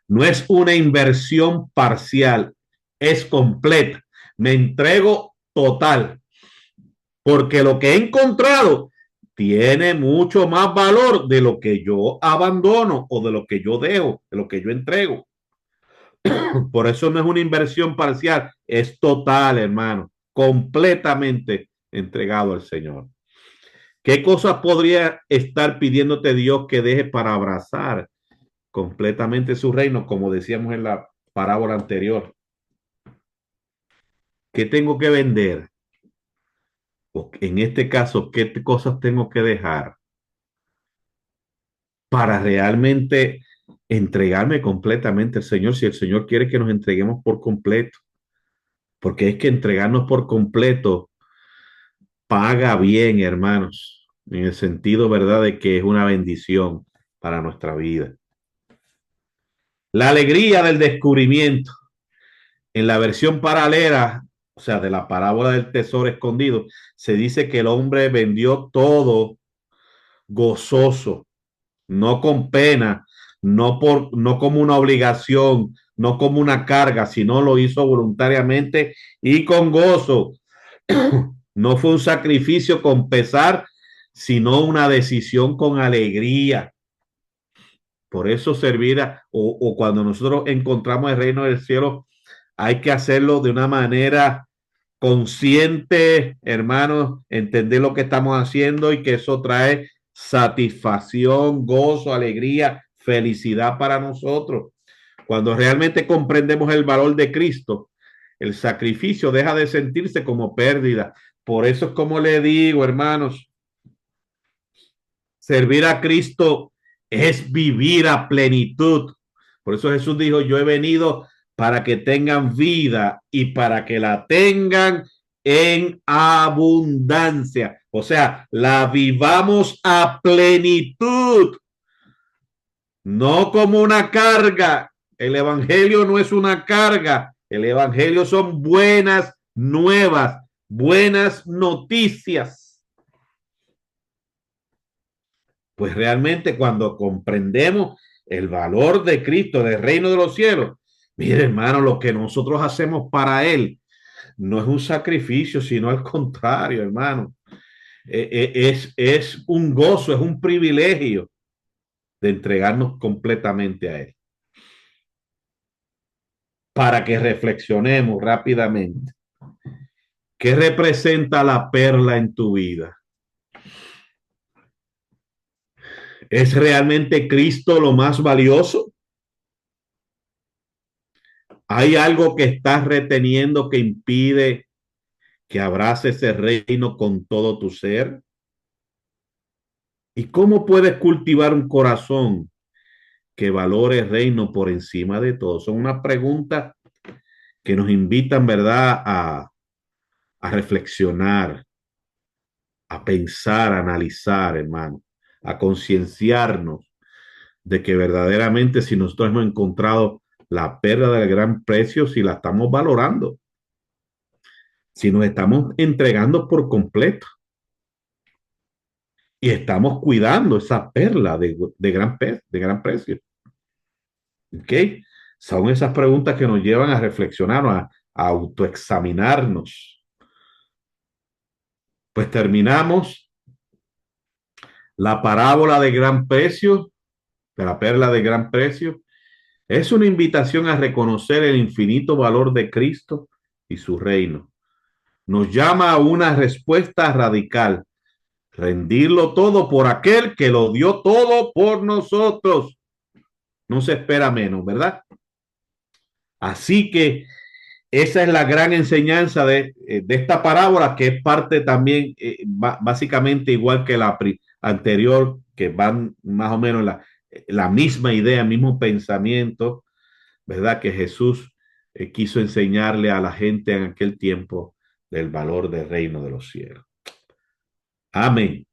Speaker 1: No es una inversión parcial, es completa. Me entrego total, porque lo que he encontrado tiene mucho más valor de lo que yo abandono o de lo que yo dejo, de lo que yo entrego. Por eso no es una inversión parcial, es total, hermano, completamente entregado al Señor. ¿Qué cosas podría estar pidiéndote Dios que deje para abrazar completamente su reino, como decíamos en la parábola anterior? ¿Qué tengo que vender? O en este caso, ¿qué cosas tengo que dejar para realmente entregarme completamente al Señor? Si el Señor quiere que nos entreguemos por completo, porque es que entregarnos por completo paga bien, hermanos, en el sentido, ¿verdad?, de que es una bendición para nuestra vida. La alegría del descubrimiento. En la versión paralela, o sea, de la parábola del tesoro escondido, se dice que el hombre vendió todo gozoso, no con pena, no como una obligación, no como una carga, sino lo hizo voluntariamente y con gozo. No fue un sacrificio con pesar, sino una decisión con alegría. Por eso o cuando nosotros encontramos el reino del cielo, hay que hacerlo de una manera consciente, hermanos, entender lo que estamos haciendo y que eso trae satisfacción, gozo, alegría, felicidad para nosotros. Cuando realmente comprendemos el valor de Cristo, el sacrificio deja de sentirse como pérdida. Por eso es como le digo, hermanos, servir a Cristo es vivir a plenitud. Por eso Jesús dijo, yo he venido para que tengan vida y para que la tengan en abundancia. O sea, la vivamos a plenitud, no como una carga. El evangelio no es una carga. El evangelio son buenas nuevas, buenas noticias. Pues realmente cuando comprendemos el valor de Cristo, del reino de los cielos, mire hermano, lo que nosotros hacemos para Él no es un sacrificio, sino al contrario, hermano. Es un gozo, es un privilegio de entregarnos completamente a Él. Para que reflexionemos rápidamente. ¿Qué representa la perla en tu vida? ¿Es realmente Cristo lo más valioso? ¿Hay algo que estás reteniendo que impide que abraces ese reino con todo tu ser? ¿Y cómo puedes cultivar un corazón que valore el reino por encima de todo? Son unas preguntas que nos invitan, ¿verdad?, a reflexionar, a pensar, a analizar, hermano, a concienciarnos de que verdaderamente si nosotros hemos encontrado la perla del gran precio, si la estamos valorando, si nos estamos entregando por completo y estamos cuidando esa perla de gran precio. ¿Ok? Son esas preguntas que nos llevan a reflexionar, a autoexaminarnos. Pues terminamos la parábola de gran precio, de la perla de gran precio. Es una invitación a reconocer el infinito valor de Cristo y su reino. Nos llama a una respuesta radical: rendirlo todo por aquel que lo dio todo por nosotros. No se espera menos, ¿verdad? Así que esa es la gran enseñanza de esta parábola, que es parte también, básicamente igual que la anterior, que van más o menos la misma idea, mismo pensamiento, ¿verdad? Que Jesús quiso enseñarle a la gente en aquel tiempo del valor del reino de los cielos. Amén.